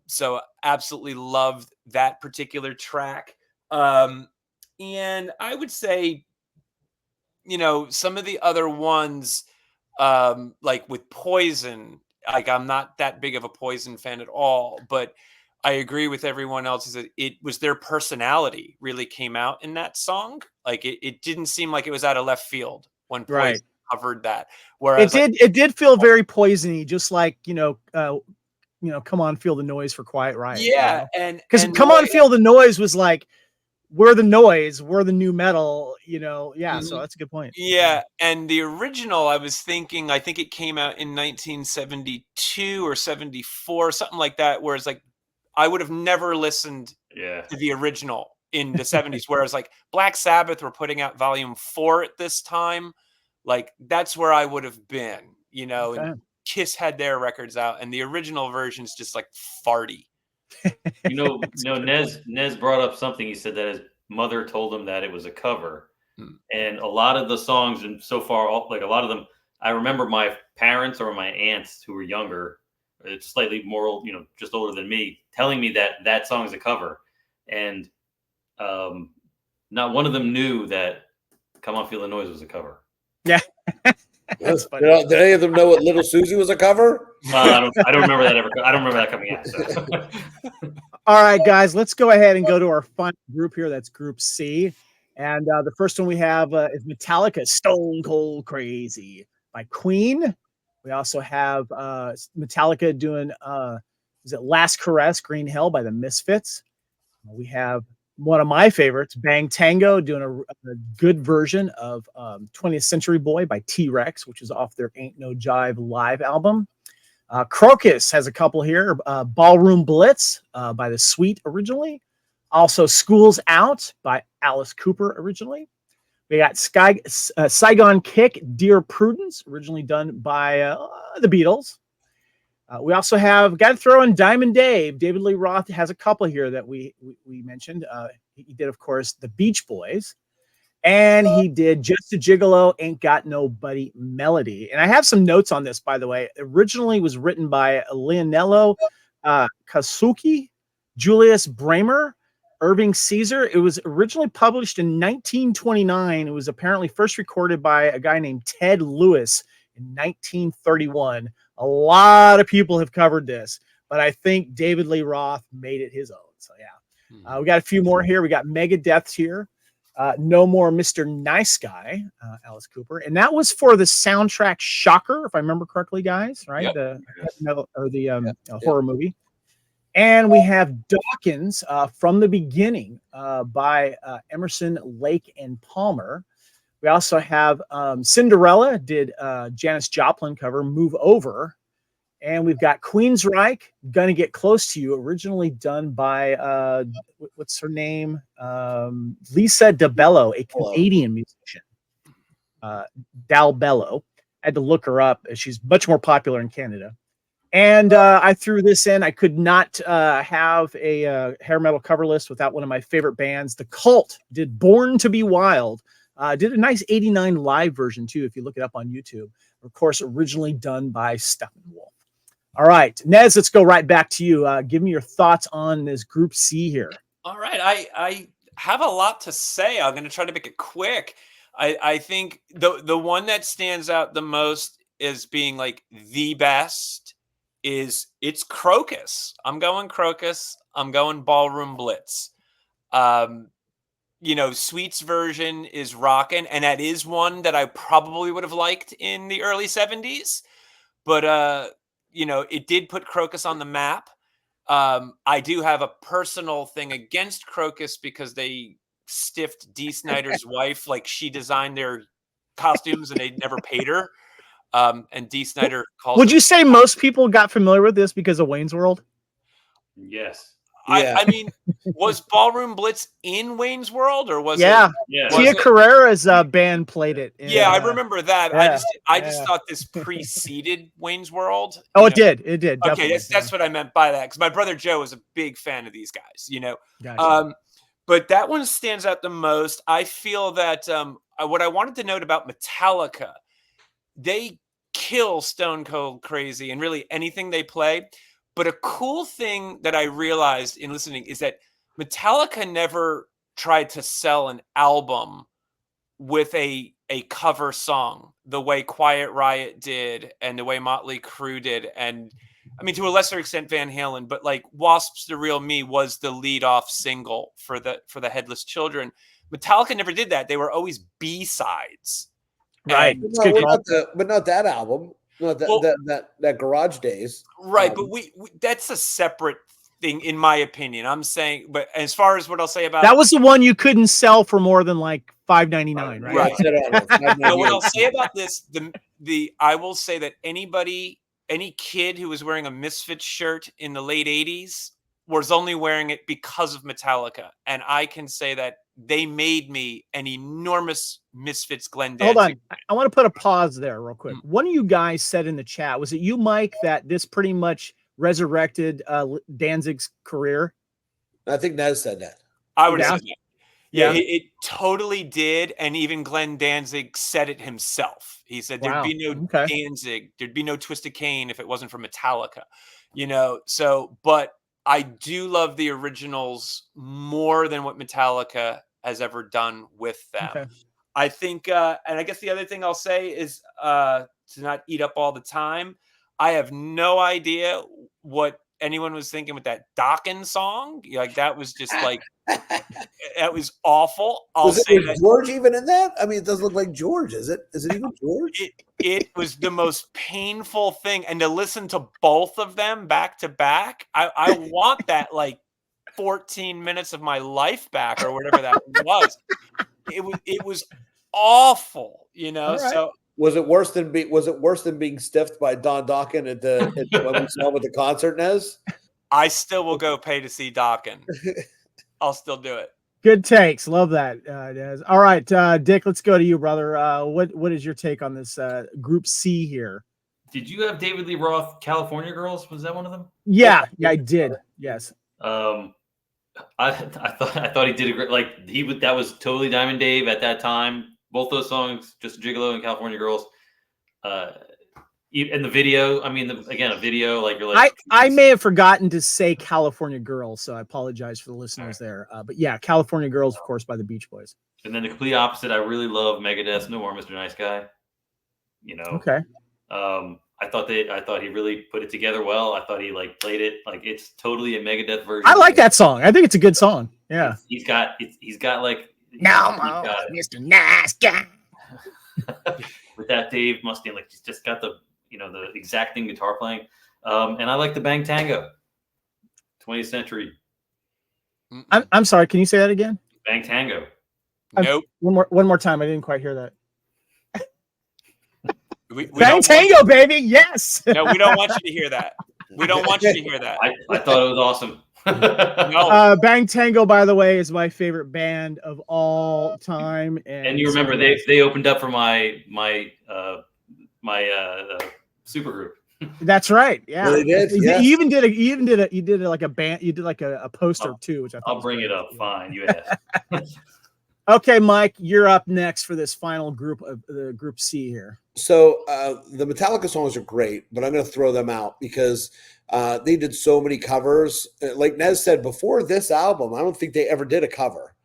So absolutely loved that particular track. And I would say, some of the other ones, like with Poison, like I'm not that big of a Poison fan at all, but I agree with everyone else is that it was their personality really came out in that song. Like it didn't seem like it was out of left field when Poison covered that. Whereas it did feel very Poison-y, just like, Come On Feel the Noise for Quiet Riot. Yeah. And because Come On Feel the Noise was like, we're the noise, we're the new metal, So that's a good point. Yeah. And the original, I think it came out in 1972 or 74, something like that. Whereas like, I would have never listened to the original in the 70s. Whereas like Black Sabbath were putting out Volume 4 at this time. Like that's where I would have been, and Kiss had their records out, and the original version's just like farty. Nez brought up something. He said that his mother told him that it was a cover, and a lot of the songs, and so far, like a lot of them, I remember my parents or my aunts who were younger it's slightly more, just older than me, telling me that that song is a cover, and not one of them knew that "Come On Feel the Noise" was a cover. Yeah. That's funny. Did any of them know what Little Susie was a cover? I don't remember that ever. I don't remember that coming out. So. All right, guys, let's go ahead and go to our final group here. That's Group C. And the first one we have is Metallica, Stone Cold Crazy by Queen. We also have Metallica doing, is it Last Caress, Green Hell by the Misfits. We have one of my favorites, Bang Tango, doing a good version of 20th Century Boy by T-Rex, which is off their Ain't No Jive live album. Crocus has a couple here. Ballroom Blitz by The Sweet originally. Also School's Out by Alice Cooper originally. We got Saigon Kick, Dear Prudence, originally done by the Beatles. We also have, got to throw in Diamond Dave. David Lee Roth has a couple here that we mentioned. He did, of course, the Beach Boys. And he did Just a Gigolo, Ain't Got Nobody Melody. And I have some notes on this, by the way. Originally was written by Leonello Kasuki, Julius Bramer, Irving Caesar. It was originally published in 1929. It was apparently first recorded by a guy named Ted Lewis in 1931. A lot of people have covered this, but I think David Lee Roth made it his own. So, yeah. We got a few more here. We got Megadeth's here. No More Mr. Nice Guy, Alice Cooper. And that was for the soundtrack Shocker, if I remember correctly, guys, right? Yep. The horror movie. And we have Dawkins From the Beginning by Emerson, Lake and Palmer. We also have Cinderella did Janis Joplin cover, Move Over. And we've got Queensryche, Gonna Get Close to You, originally done by, what's her name? Lisa DeBello, a Canadian musician. Dal Bello. I had to look her up. She's much more popular in Canada. And I threw this in. I could not have a hair metal cover list without one of my favorite bands. The Cult did Born to Be Wild. Did a nice 89 live version, too, if you look it up on YouTube. Of course, originally done by Steppenwolf. All right, Nez, let's go right back to you. Give me your thoughts on this Group C here. All right, I have a lot to say. I'm going to try to make it quick. I think the one that stands out the most as being like the best is it's Crocus. I'm going Crocus. I'm going Ballroom Blitz. Sweet's version is rockin', and that is one that I probably would have liked in the early 70s. But it did put Crocus on the map. I do have a personal thing against Crocus because they stiffed Dee Snider's wife. Like, she designed their costumes and they never paid her. And Dee Snider calls. Would you say most people got familiar with this because of Wayne's World? Yes. Yeah. I mean, was Ballroom Blitz in Wayne's World, or was it? Yeah. Tia Carrera's band played it. I remember that. Yeah, I just thought this preceded Wayne's World. Oh, it did. It did. Okay, that's what I meant by that. Because my brother Joe was a big fan of these guys. Gotcha. But that one stands out the most. I feel that what I wanted to note about Metallica, they kill Stone Cold Crazy and really anything they play. But a cool thing that I realized in listening is that Metallica never tried to sell an album with a cover song the way Quiet Riot did and the way Motley Crue did. And I mean, to a lesser extent, Van Halen, but like Wasp's The Real Me was the lead off single for the Headless Children. Metallica never did that. They were always B-sides. Right. But not that album. No, that Garage Days. Right, but we that's a separate thing, in my opinion. I'm saying, but as far as what I'll say about that was the one you couldn't sell for more than like $5.99, right? Right. What I'll say about this, I will say that any kid who was wearing a Misfits shirt in the late 80s was only wearing it because of Metallica, and I can say that they made me an enormous Misfits Glenn Danzig. Hold on. I want to put a pause there real quick. One of you guys said in the chat, was it you, Mike, that this pretty much resurrected Danzig's career? I think Nez said that. I would have said that. Yeah, it totally did. And even Glenn Danzig said it himself. He said there'd be no Danzig, there'd be no Twisted Cane if it wasn't for Metallica, So, but I do love the originals more than what Metallica has ever done with them. Okay. I think, and I guess the other thing I'll say is to not eat up all the time. I have no idea what anyone was thinking with that Dokken song. Like that was just like, that was awful. Was George even in that? I mean, it doesn't look like George, is it? Is it even George? It was the most painful thing. And to listen to both of them back to back, I want that like 14 minutes of my life back or whatever that was. It was awful, Right. So was it worse than being stiffed by Don Dokken when we saw him at the concert, Nez? I still will go pay to see Dokken. I'll still do it. Good takes. Love that, Nez. All right, Dick, let's go to you, brother. What is your take on this Group C here? Did you have David Lee Roth, California Girls? Was that one of them? Yeah, I did. Yes. I thought he did a great, that was totally Diamond Dave at that time. Both those songs, Just a Gigolo and California Girls. And the video, a video like you're like. I may have forgotten to say California Girls, so I apologize for the listeners there. But yeah, California Girls, of course, by the Beach Boys. And then the complete opposite, I really love Megadeth's No More Mr. Nice Guy. Okay. I thought he really put it together well. I thought he played it like it's totally a Megadeth version. I like that song. I think it's a good song. Yeah. He's got like No More Mr. Nice Guy. With that Dave Mustaine, he's just got the the exacting guitar playing. And I like the Bang Tango. 20th Century. I'm sorry, can you say that again? Bang Tango. Nope. One more time. I didn't quite hear that. We Bang Tango, baby. Yes. No, we don't want you to hear that. We don't want you to hear that. I thought it was awesome. No. Bang Tango, by the way, is my favorite band of all time. And you remember they opened up for my super group. That's right. Yeah, they did. You Yes. even did like a band. You did like a poster too, which I thought I'll bring it up. Fine, you asked. Okay, Mike, you're up next for this final group of the Group C here. So the Metallica songs are great, but I'm going to throw them out because they did so many covers. Like Nez said, before this album, I don't think they ever did a cover.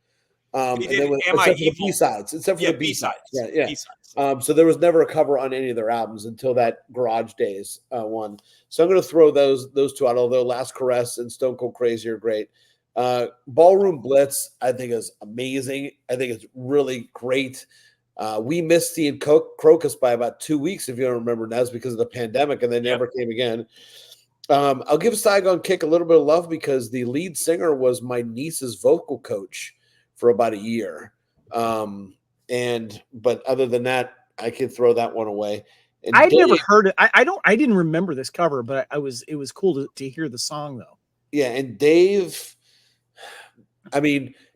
Except for the B-sides. Except for the B-sides. Yeah. So there was never a cover on any of their albums until that Garage Days one. So I'm going to throw those two out, although Last Caress and Stone Cold Crazy are great. Ballroom Blitz, I think, is amazing. I think it's really great. We missed seeing Crocus by about 2 weeks, if you don't remember, Nez, because of the pandemic, and they never came again. I'll give Saigon Kick a little bit of love because the lead singer was my niece's vocal coach for about a year. But other than that, I can throw that one away. And I'd never heard it. I didn't remember this cover, but it was cool to hear the song though. Yeah, and Dave,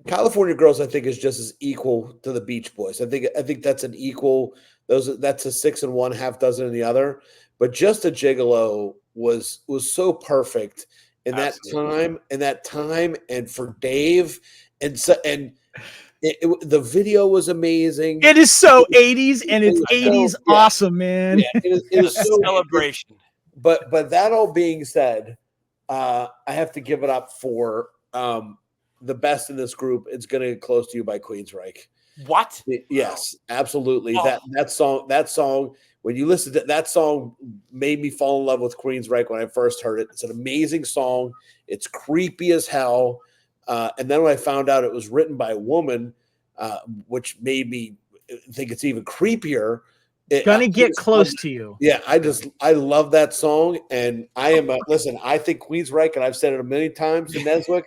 California Girls, I think, is just as equal to the Beach Boys. I think that's an equal. That's a 6 in one, half dozen in the other. But Just a Gigolo was so perfect in that time, and for Dave, the video was amazing. It is so 80s, and it's 80s awesome, man. Yeah, it is so celebration. But that all being said, I have to give it up for the best in this group. It's going to get close to you by Queensryche. What? Yes, absolutely. Oh. That song. When you listen to that song, made me fall in love with Queensryche when I first heard it. It's an amazing song. It's creepy as hell. And then when I found out it was written by a woman, which made me think it's even creepier. Gonna get close to you. Yeah, I love that song, and I am I think Queensryche, and I've said it a million times to Neswick,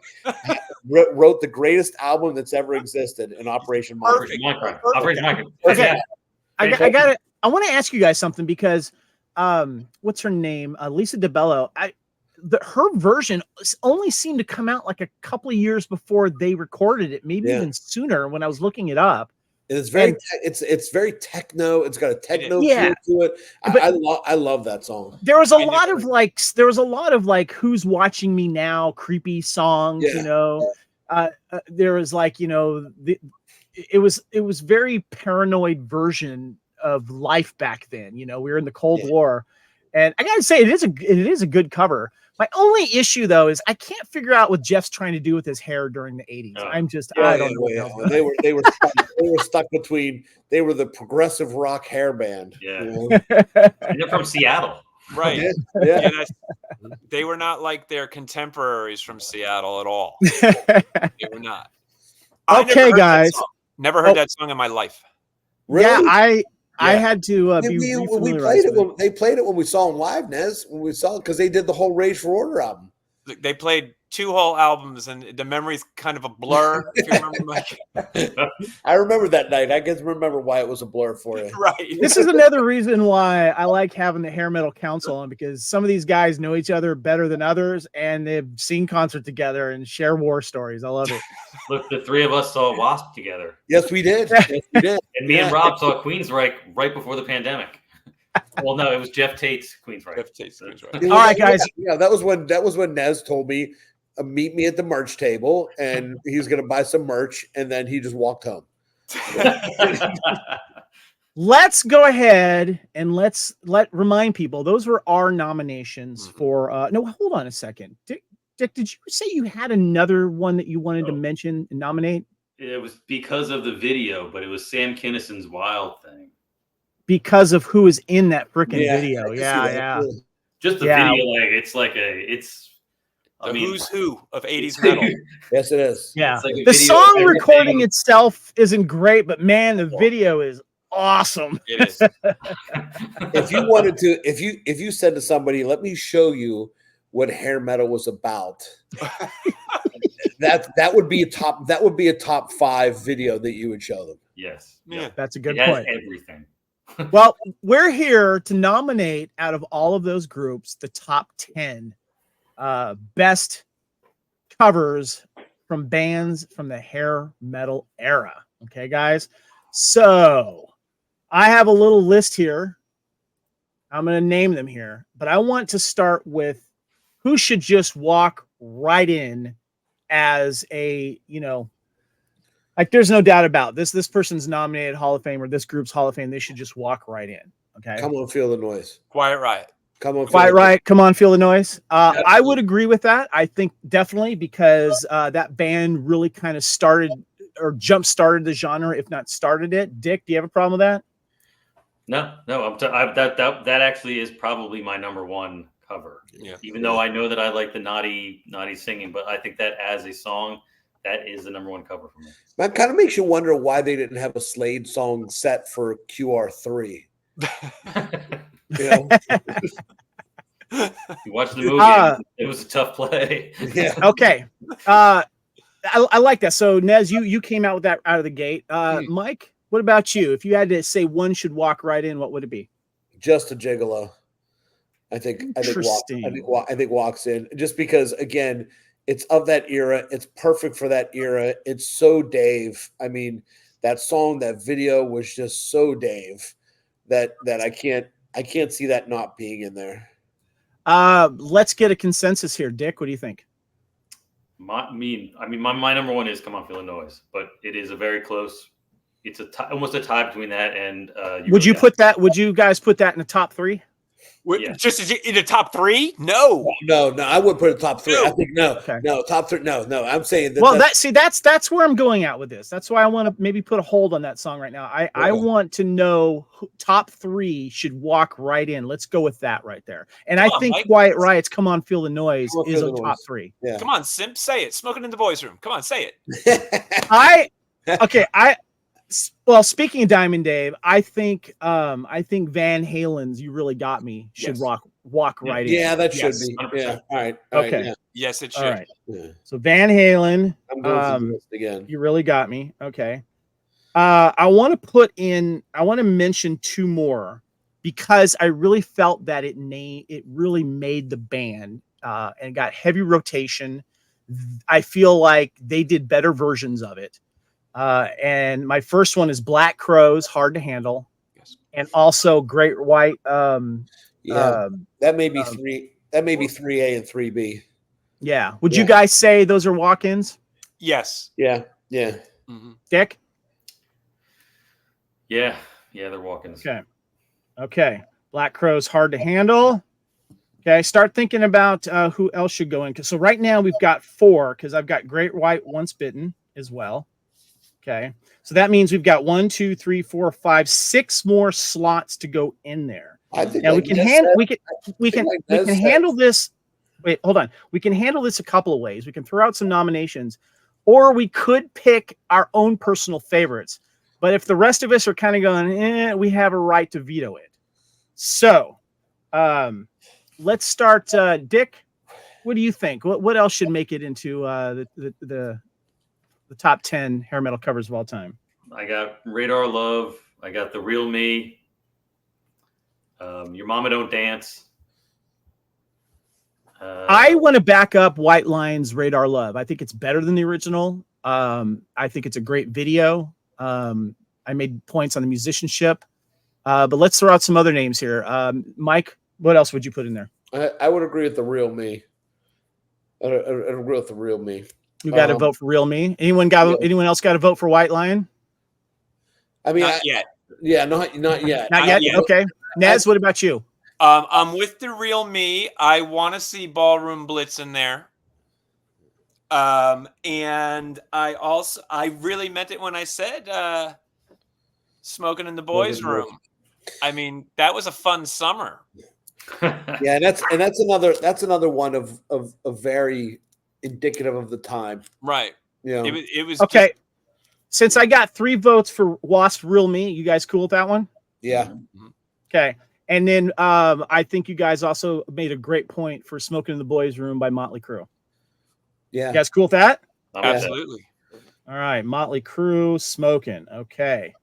wrote the greatest album that's ever existed in Operation Minecraft. Operation Minecraft. Okay, I got it. I want to ask you guys something because, what's her name? Lisa DeBello. Her version only seemed to come out like a couple of years before they recorded it, maybe even sooner. When I was looking it up. And it's very it's very techno. It's got a techno feel to it. I love that song. There was a lot of like Who's Watching Me Now creepy songs, there was like, it was very paranoid version of life back then. We were in the Cold War, and I gotta say it is a good cover. My only issue though is I can't figure out what Jeff's trying to do with his hair during the 80s. I don't know. They were stuck between. They were the progressive rock hair band. Yeah, they're from Seattle, right? Yeah. They were not like their contemporaries from Seattle at all. They were not. Okay, guys. Never heard that song in my life. Really? Yeah, I had to be we played it. They played it when we saw them live, Nez. When we saw it, because they did the whole Rage for Order album. They played 2 whole albums, and the memory's kind of a blur. If you remember, Mike. I remember that night. I can remember why it was a blur for you. Right. This is another reason why I like having the Hair Metal Council on, because some of these guys know each other better than others, and they've seen concert together and share war stories. I love it. Look, the 3 of us saw Wasp together. Yes, we did. Yes, we did. And me and Rob saw Queensryche right before the pandemic. Well, no, it was Jeff Tate's Queensryche. All right, guys. Yeah, that was when Nez told me, meet me at the merch table, and he was going to buy some merch, and then he just walked home. Let's go ahead and remind people those were our nominations for. No, hold on a second, Dick. Did you say you had another one that you wanted to mention and nominate? It was because of the video, but it was Sam Kinnison's Wild Thing. Because of who is in that freaking video. Yeah. Just the video, it's the who's who of 80s metal. Yes, it is. Yeah. Like the song recording itself isn't great, but man, the video is awesome. It is. If you wanted to, if you said to somebody, let me show you what hair metal was about, that would be a top 5 video that you would show them. Yes. Yeah. That's a good it has point. Everything. Well, we're here to nominate out of all of those groups the top 10 best covers from bands from the hair metal era. Okay, guys. So I have a little list here. I'm going to name them here, but I want to start with who should just walk right in as a, like there's no doubt about this. This person's nominated Hall of Fame, or this group's Hall of Fame. They should just walk right in. Okay. Come on, feel the noise. Quiet Riot. Come on, Quiet Riot. Come on, feel the noise. I would agree with that. I think definitely because that band really kind of started or jump started the genre, if not started it. Dick, do you have a problem with that? No. That actually is probably my number 1 cover. Yeah. Even though I know that I like the naughty singing, but I think that as a song, that is the number 1 cover for me. That kind of makes you wonder why they didn't have a Slade song set for QR3. You watched the movie, it was a tough play. Yeah. Okay. I like that. So Nez, you came out with that out of the gate. Mike, what about you? If you had to say one should walk right in, what would it be? Just a Gigolo. I think walks in, just because again, it's of that era. It's perfect for that era. It's so Dave. I mean, that song, that video was just so Dave that I can't see that not being in there. Let's get a consensus here. Dick, what do you think? My number 1 is Come On Feel the Noise, but it is a very close. It's almost a tie between that and. Would you guys put that in the top 3? Yeah. Just in the top 3? No. I wouldn't put it top 3. No. I think no, top 3. No. I'm saying that. Well, that's where I'm going at with this. That's why I want to maybe put a hold on that song right now. I want to know top 3 should walk right in. Let's go with that right there. And I think Mike. Quiet Riot's "Come On Feel the Noise" is a top 3. Yeah. Come on, Simp, say it. Smoking in the boys' room. Come on, say it. Well, speaking of Diamond Dave, I think Van Halen's "You Really Got Me" should walk right in. Yeah, that should be. 100%. Yeah. All right. Okay. Yeah. Yes, it should. All right. Yeah. So Van Halen, I'm going through the list again. "You Really Got Me." Okay. I want to mention 2 more because I really felt that it really made the band and got heavy rotation. I feel like they did better versions of it. And my first one is Black Crowes, "Hard to Handle," and also Great White. That may be 3. That may be 3A and 3B. Yeah. Would you guys say those are walk-ins? Yes. Yeah. Mhm. Dick? Yeah, they're walking. Okay. Black Crow's hard to handle. Okay, start thinking about who else should go in. So right now we've got 4 because I've got Great White Once Bitten as well. Okay, so that means we've got 1, 2, 3, 4, 5, 6 more slots to go in there. I think Now like we can Nez said- handle this. Wait, hold on. We can handle this a couple of ways. We can throw out some nominations, or we could pick our own personal favorites. But if the rest of us are kind of going, we have a right to veto it. So, let's start. Dick, what do you think? What else should make it into the top 10 hair metal covers of all time? I got Radar Love. I got The Real Me. Your Mama Don't Dance. I want to back up White Line's Radar Love. I think it's better than the original. I think it's a great video. I made points on the musicianship. But let's throw out some other names here. Mike, what else would you put in there? I would agree with The Real Me. I'd agree with The Real Me. You got to vote for Real Me. Anyone else got to vote for White Line? I mean, Not yet. Yeah, not yet. Not yet? Okay. Nez, what about you? I'm with The Real Me. I want to see Ballroom Blitz in there. And I really meant it when I said Smoking in the Boys' Room. I mean, that was a fun summer. Yeah, that's another one of very indicative of the time. Right. Yeah. It was okay. Since I got 3 votes for Wasp Real Me, you guys cool with that one? Yeah. Okay. And then I think you guys also made a great point for Smoking in the Boys' Room by Motley Crue. Yeah. You guys cool with that? Absolutely. All right. Motley Crue, Smoking. Okay.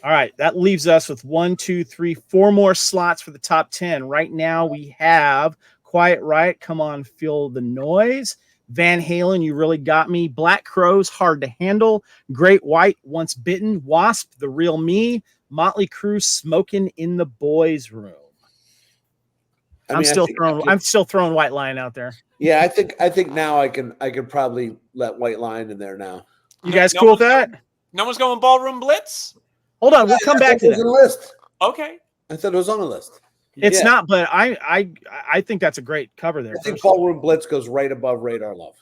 All right. That leaves us with 1, 2, 3, 4 more slots for the top 10. Right now we have Quiet Riot, Come On, Feel the Noise. Van Halen, You Really Got Me. Black Crowes, Hard to Handle. Great White, Once Bitten. Wasp, The Real Me. Motley Crue, Smoking in the Boys' Room. I'm still throwing White Line out there. Yeah, I think now I can probably let White Line in there now. You guys cool with that? No one's going Ballroom Blitz? Hold on, we'll come back to that. On the list. Okay. I thought it was on the list. It's not, but I think that's a great cover there. I think Ballroom Blitz goes right above Radar Love.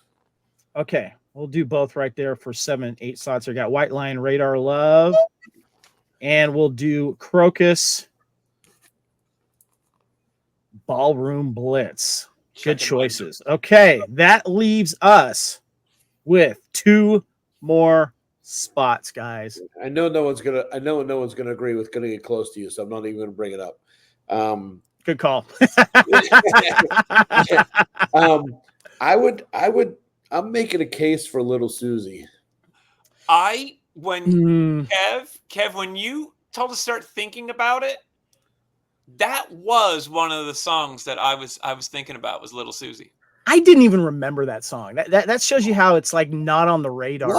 Okay, we'll do both right there for 7, 8 slots. We got White Line, Radar Love, and we'll do Crocus, Ballroom Blitz. Good choices. Okay, that leaves us with 2 more spots, guys. I know no one's gonna agree with Gonna Get Close to You, so I'm not even gonna bring it up. Good call. I'm making a case for Little Susie. Kev, when you told us to start thinking about it, that was one of the songs that I was thinking about was Little Susie. I didn't even remember that song. That shows you how it's like not on the radar.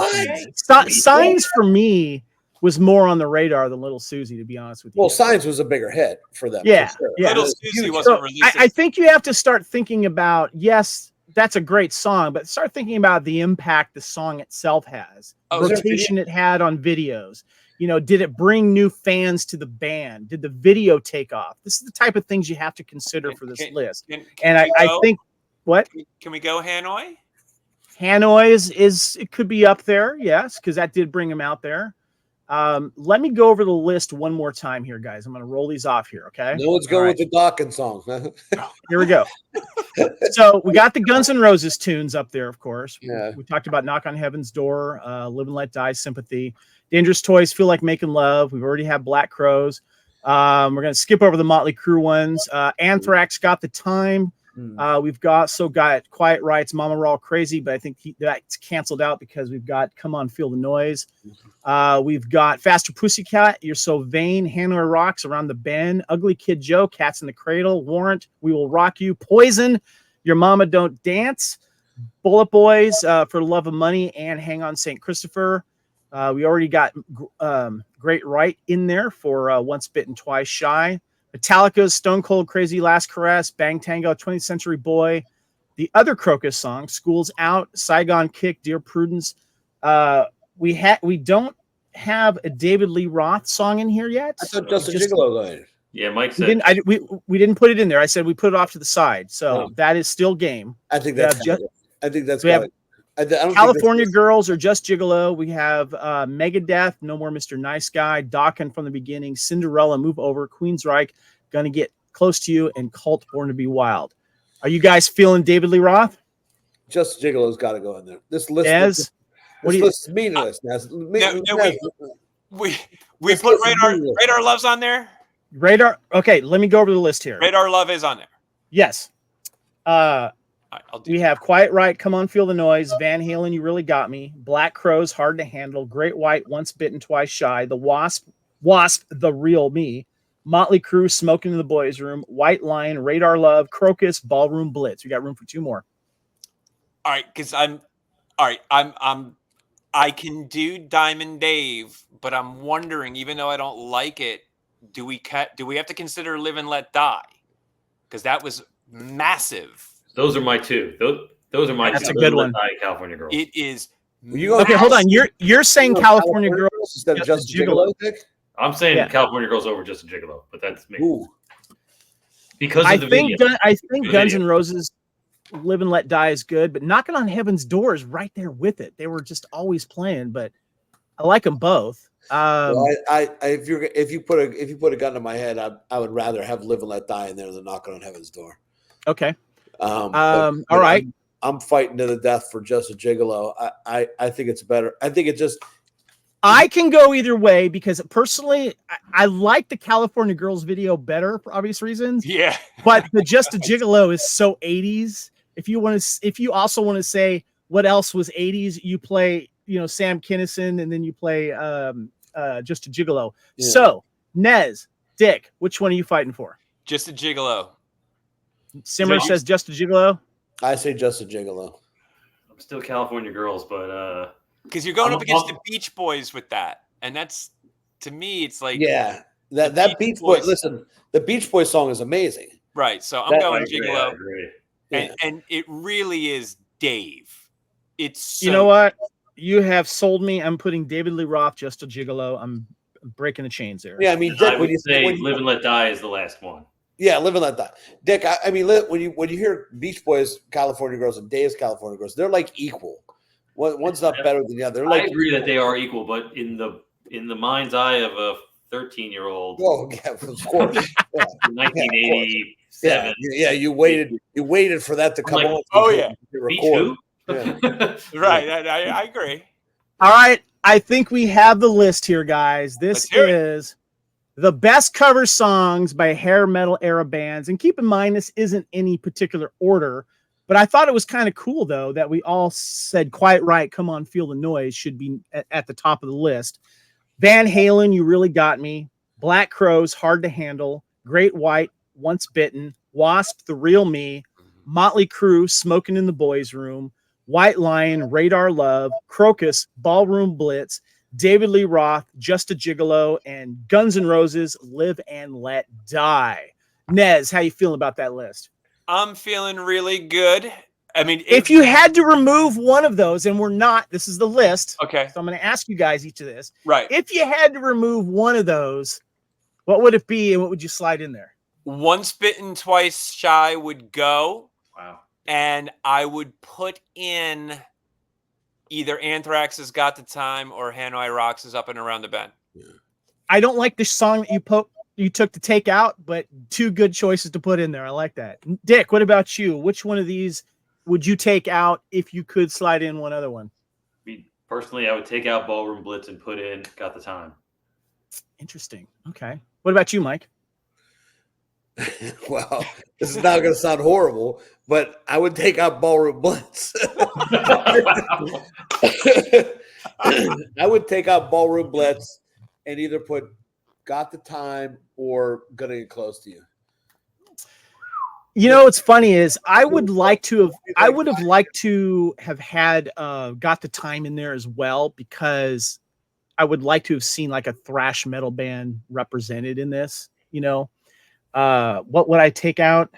Signs for me was more on the radar than Little Susie, to be honest with you. Well, Signs was a bigger hit for them. Yeah, for sure. yeah. Little Susie wasn't released. I think you have to start thinking about, yes, that's a great song, but start thinking about the impact the song itself has. Rotation it had on videos. You know, did it bring new fans to the band? Did the video take off? This is the type of things you have to consider for this list. I think, what? Can we go Hanoi? Hanoi is it could be up there, yes, because that did bring him out there. Let me go over the list one more time here, guys. I'm going to roll these off here, okay? No one's going with the Dawkins song. Here we go. So we got the Guns N' Roses tunes up there, of course. Yeah. We talked about Knock on Heaven's Door, Live and Let Die, Sympathy. Dangerous Toys, Feel Like Making Love. We've already had Black Crowes. We're going to skip over the Motley Crue ones. Anthrax, Got the Time. We've got Quiet Riot's Mama We're All Crazy, but I think that's canceled out because we've got Come On, Feel the Noise. We've got Faster Pussycat, You're So Vain, Hanoi Rocks, Around the Bend, Ugly Kid Joe, Cats in the Cradle, Warrant, We Will Rock You, Poison, Your Mama Don't Dance, Bullet Boys, For Love of Money, and Hang On St. Christopher. We already got Great Right in there for Once Bitten, Twice Shy. Metallica's Stone Cold Crazy Last Caress, Bang Tango, 20th Century Boy, the other Crocus song, School's Out, Saigon Kick, Dear Prudence, We don't have a David Lee Roth song in here yet. I thought Just a Gigolo going. Yeah, Mike said we didn't put it in there. I said we put it off to the side. So that is still game. I think that's we have California Girls or Just Gigolo. We have Megadeth, No More Mr. Nice Guy, Dokken from the Beginning, Cinderella, Move Over, Queensryche, Gonna Get Close to You, and Cult, Born to Be Wild. Are you guys feeling David Lee Roth? Just Gigolo's got to go in there. This list is meaningless. We put Radar Love's on there. Radar. Okay, let me go over the list here. Radar Love is on there. Yes. We have Quiet Right, Come On Feel the Noise, Van Halen, You Really Got Me, Black Crowes, Hard to Handle, Great White, Once Bitten, Twice Shy, The Wasp, The Real Me, Motley Crue, Smoking in the Boys Room, White Lion, Radar Love, Crocus, Ballroom Blitz. We got room for 2 more. All right, because I can do Diamond Dave, but I'm wondering, even though I don't like it, do we have to consider Live and Let Die? Because that was massive. Those are my 2. Those are my 2. That's a good one. California Girls. It is. Okay, hold on. You're saying California Girls instead of Just Gigolo? I'm saying California Girls over Just a Gigolo, but that's me. Ooh. Because I think Guns N' Roses Live and Let Die is good, but Knocking on Heaven's Door is right there with it. They were just always playing, but I like them both. If you put a gun to my head, I would rather have Live and Let Die in there than Knocking on Heaven's Door. Okay. All right. I'm fighting to the death for Just a Gigolo. I think it's better. I think it just. I can go either way because personally, I like the California Girls video better for obvious reasons. Yeah. But the Just a Gigolo is so 80s. If you also want to say what else was 80s, you play, Sam Kinison, and then you play Just a Gigolo. Yeah. So, Nez, Dick, which one are you fighting for? Just a Gigolo. Simmer says Just a Gigolo. I say Just a Gigolo. I'm still California Girls, but because you're going up against the Beach Boys with that, and that's, to me, it's like that Beach Boys. Listen, the Beach Boys song is amazing. Right, so I'm going Gigolo, and it really is Dave. It's so, you know what, you have sold me. I'm putting David Lee Roth, Just a Gigolo. I'm breaking the chains there. Yeah, I mean, Dick, when you say Live and Let Die is the last one. Yeah, Live and Let Die. Dick, I mean, when you hear Beach Boys, California Girls, and Dave's California Girls, they're like equal. One's not better than the other. I agree that they are equal, but in the mind's eye of a 13-year-old, oh yeah, of course, 1987. Yeah, you waited for that to come on. Oh yeah, Beach who? Yeah. Right. I agree. All right, I think we have the list here, guys. This is the best cover songs by hair metal era bands, and keep in mind this isn't any particular order. But I thought it was kind of cool, though, that we all said Quiet Right, Come On, Feel the Noise should be at the top of the list. Van Halen, You Really Got Me. Black Crowes, Hard to Handle. Great White, Once Bitten. Wasp, The Real Me. Motley Crue, Smoking in the Boys Room. White Lion, Radar Love. Crocus, Ballroom Blitz. David Lee Roth, Just a Gigolo. And Guns N' Roses, Live and Let Die. Nez, how you feeling about that list? I'm feeling really good. I mean, if you had to remove one of those, and we're not, this is the list. Okay. So I'm going to ask you guys each of this. Right. If you had to remove one of those, what would it be and what would you slide in there? Once Bitten, Twice Shy would go. Wow. And I would put in either Anthrax Has Got the Time or Hanoi Rocks Is Up and Around the Bend. Yeah. I don't like the song that you took to take out, but 2 good choices to put in there. I like that. Dick, what about you? Which one of these would you take out if you could slide in one other one? Personally, I would take out Ballroom Blitz and put in Got the Time. Interesting. Okay. What about you, Mike? Well, this is not going to sound horrible, but I would take out Ballroom Blitz. I would take out Ballroom Blitz and either put Got the Time or Gonna Get Close to You. You know what's funny is I would have liked to have had Got the Time in there as well, because I would like to have seen like a thrash metal band represented in this. What would I take out?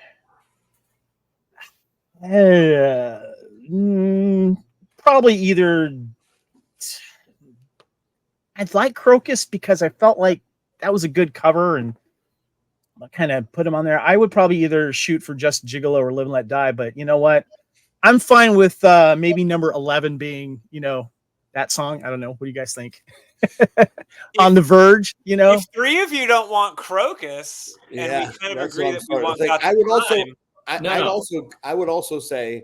Probably either I like Crocus because I felt like that was a good cover and I kind of put him on there. I would probably either shoot for Just Gigolo or Live and Let Die, but you know what? I'm fine with maybe number 11 being, that song. I don't know. What do you guys think? On the Verge, If three of you don't want Crocus, and we kind of agree that we want Got the Time. I would also say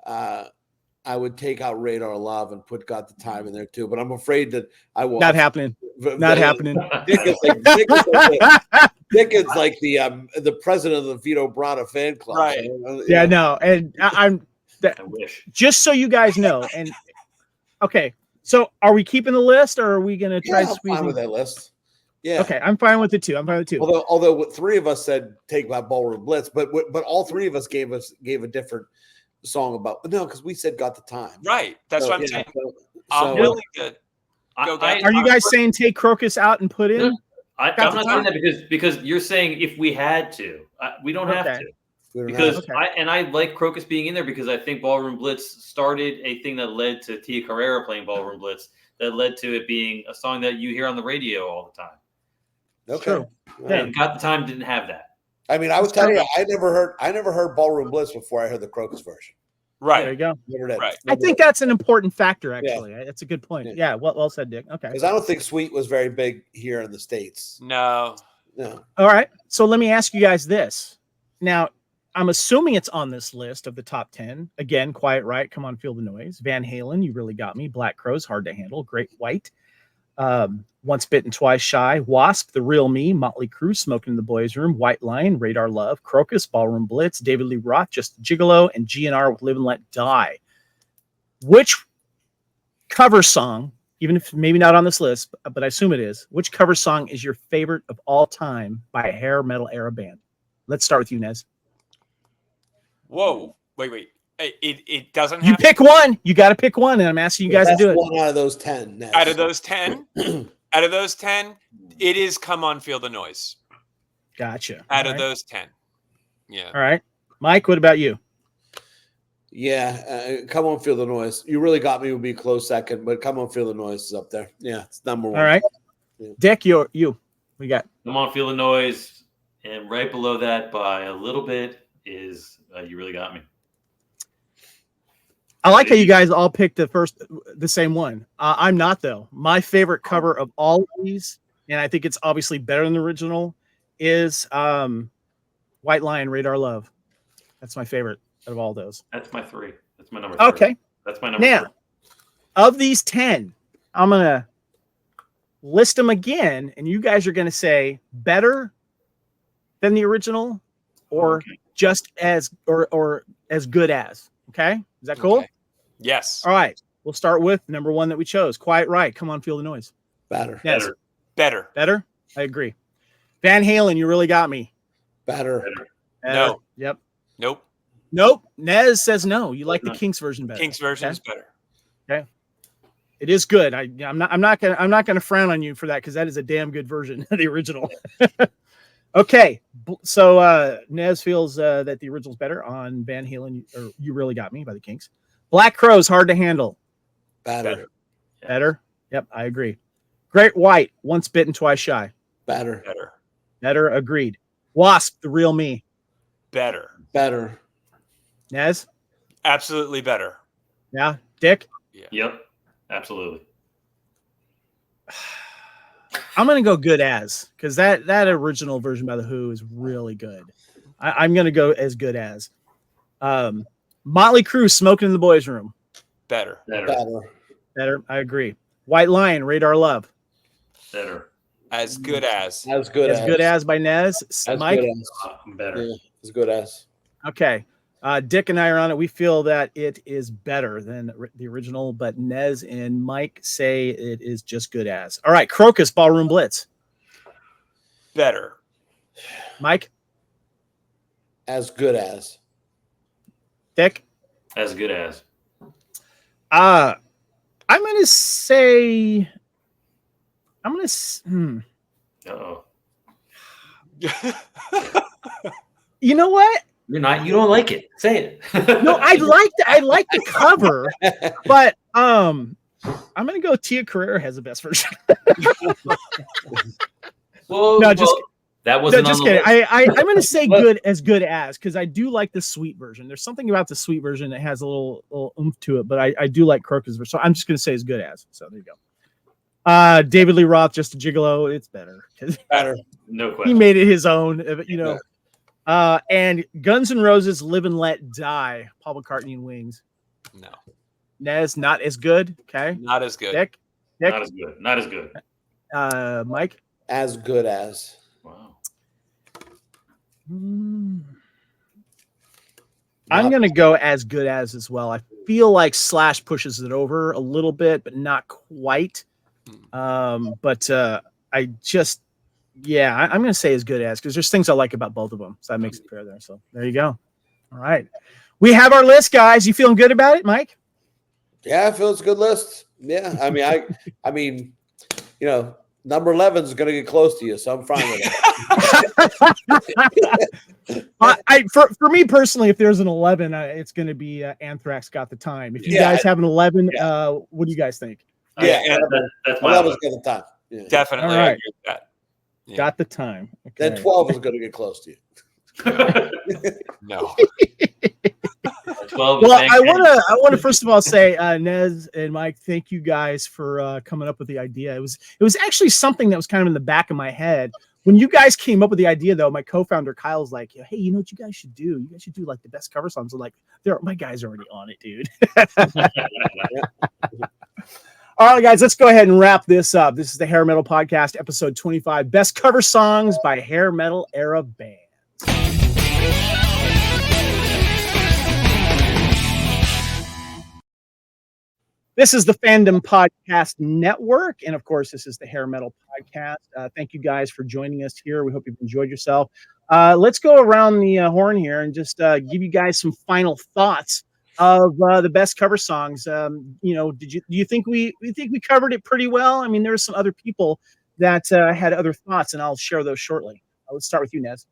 I would take out Radar Love and put Got the Time in there too, but I'm afraid that I won't. Not happening. Not happening. Dick is like the president of the Vito Bratta fan club. Right. So, yeah, no. And I wish. Just so you guys know. And okay, so are we keeping the list or are we going to try squeezing? I'm fine with that list. Yeah. Okay, I'm fine with it too. Although three of us said take my Ballroom Blitz, but all three of us gave a different song about. No, because we said Got the Time. Right. That's what I'm saying. I'm willing to go. Are you guys saying take Crocus out and put in? I'm not saying that because you're saying if we had to, we don't have to. Because I like Crocus being in there because I think Ballroom Blitz started a thing that led to Tia Carrera playing Ballroom Blitz that led to it being a song that you hear on the radio all the time. Okay. And Got the Time didn't have that. I mean, I would tell you, I never heard Ballroom Blitz before I heard the Crocus version. Right. There you go. Never did. Right. I think that's an important factor, actually. Yeah. That's a good point. Yeah. Well said, Dick. Okay. Because I don't think Sweet was very big here in the States. No. All right. So let me ask you guys this. Now, I'm assuming it's on this list of the top 10. Again, Quiet Riot, Come On, Feel the Noise. Van Halen, You Really Got Me. Black Crowes, Hard to Handle. Great White. Once Bitten, Twice Shy. Wasp, The Real Me. Motley Crue, Smoking in the Boys Room. White Lion, Radar Love. Crocus, Ballroom Blitz. David Lee Roth, Just Gigolo. And GNR with Live and Let Die. Which cover song, even if maybe not on this list, but I assume it is, which cover song is your favorite of all time by a hair metal era band? Let's start with you, Nez. Whoa. Wait. It doesn't have You pick one. You got to pick one, and I'm asking you guys to do it. One out of those 10. Nez. Out of those 10, it is Come On, Feel the Noise. Gotcha. Out of those 10. Yeah. All right. Mike, what about you? Yeah, Come On, Feel the Noise. You Really Got Me would be a close second, but Come On, Feel the Noise is up there. Yeah, it's number one. All right. Yeah. Dick, you. We got Come On, Feel the Noise, and right below that by a little bit is You Really Got Me. I like how you guys all picked the same one. I'm not, though. My favorite cover of all of these, and I think it's obviously better than the original, is White Lion, Radar Love. That's my favorite out of all those. That's my 3. That's my number 3. Okay. That's my number 3. Now, of these 10, I'm going to list them again, and you guys are going to say better than the original or just as or as good as. Okay? Is that cool? Okay. Yes. All right. We'll start with number 1 that we chose. Quiet Riot. Come On, Feel the Noise. Better. Yes. Better. I agree. Van Halen, You Really Got Me. Better. No. Yep. Nope. Nez says no. You like the Kinks version better. Kinks version is better. Okay. It is good. I'm not gonna frown on you for that because that is a damn good version of the original. Okay. So Nez feels that the original's better on Van Halen or You Really Got Me by the Kinks. Black Crowes, Hard to Handle. Better. Yep, I agree. Great White, Once Bitten, Twice Shy. Better. Agreed. Wasp, The Real Me. Better. Nez? Absolutely better. Yeah. Dick? Yeah. Yep. Absolutely. I'm going to go good as, because that original version by The Who is really good. I'm going to go as good as. Motley Crue, Smoking in the Boys Room. Better. I agree. White Lion, Radar Love. Better. As good as. As good as by Nez. Mike? Better. Yeah, as good as. Okay. Dick and I are on it. We feel that it is better than the original, but Nez and Mike say it is just good as. All right. Crocus, Ballroom Blitz. Better. Mike? As good as. Dick? As good as. I'm going to say... Uh-oh. You know what? You don't like it. Say it. No, I like the cover, but I'm gonna go. Tia Carrere has the best version. Well, that wasn't just on the kidding. list. I'm gonna say good as because I do like the sweet version. There's something about the sweet version that has a little oomph to it, but I do like Croca's version. So I'm just gonna say as good as. So there you go. David Lee Roth, Just a Gigolo. It's better. Better. No question. He made it his own. And Guns N' Roses, Live and Let Die. Paul McCartney and Wings. No. Nez, not as good. Okay. Not as good. Nick? Not as good. Not as good. Mike? As good as. Wow. I'm going to go as good as well. I feel like Slash pushes it over a little bit, but not quite. I'm going to say as good as, because there's things I like about both of them. So that makes it fair there. So there you go. All right. We have our list, guys. You feeling good about it, Mike? Yeah, I feel it's a good list. Yeah. I mean, number 11 is going to get close to you, so I'm fine with it. For me personally, if there's an 11, it's going to be Anthrax Got the Time. If you guys have an 11, what do you guys think? Yeah, that's my 11's got the time. Yeah. Definitely. All right. I agree with that. Yeah. Got the time. Okay. Then 12 is going to get close to you. No. 12. Well, I want to first of all say, Nez and Mike, thank you guys for coming up with the idea. It was actually something that was kind of in the back of my head. When you guys came up with the idea, though, my co-founder Kyle's like, "Hey, you know what you guys should do? You guys should do like the best cover songs." I'm like, my guys are already on it, dude. All right, guys, let's go ahead and wrap this up. This is the Hair Metal Podcast, episode 25, Best Cover Songs by Hair Metal Era Bands. This is the Fandom Podcast Network, and of course, this is the Hair Metal Podcast. Thank you guys for joining us here. We hope you've enjoyed yourself. Let's go around the horn here and just give you guys some final thoughts of the best cover songs. Do you think we covered it pretty well? I mean, there were some other people that had other thoughts, and I'll share those shortly. Let's start with you, Nez.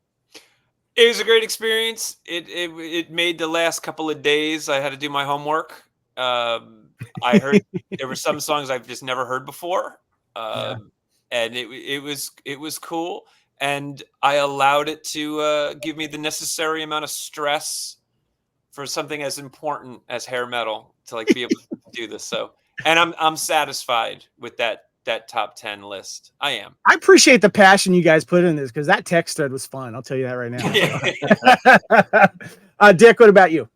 It was a great experience. It made the last couple of days. I had to do my homework. I heard there were some songs I've just never heard before, and it was cool. And I allowed it to give me the necessary amount of stress for something as important as hair metal to be able to do this. So, and I'm satisfied with that top 10 list. I am. I appreciate the passion you guys put in this, because that text thread was fun. I'll tell you that right now. Dick, what about you?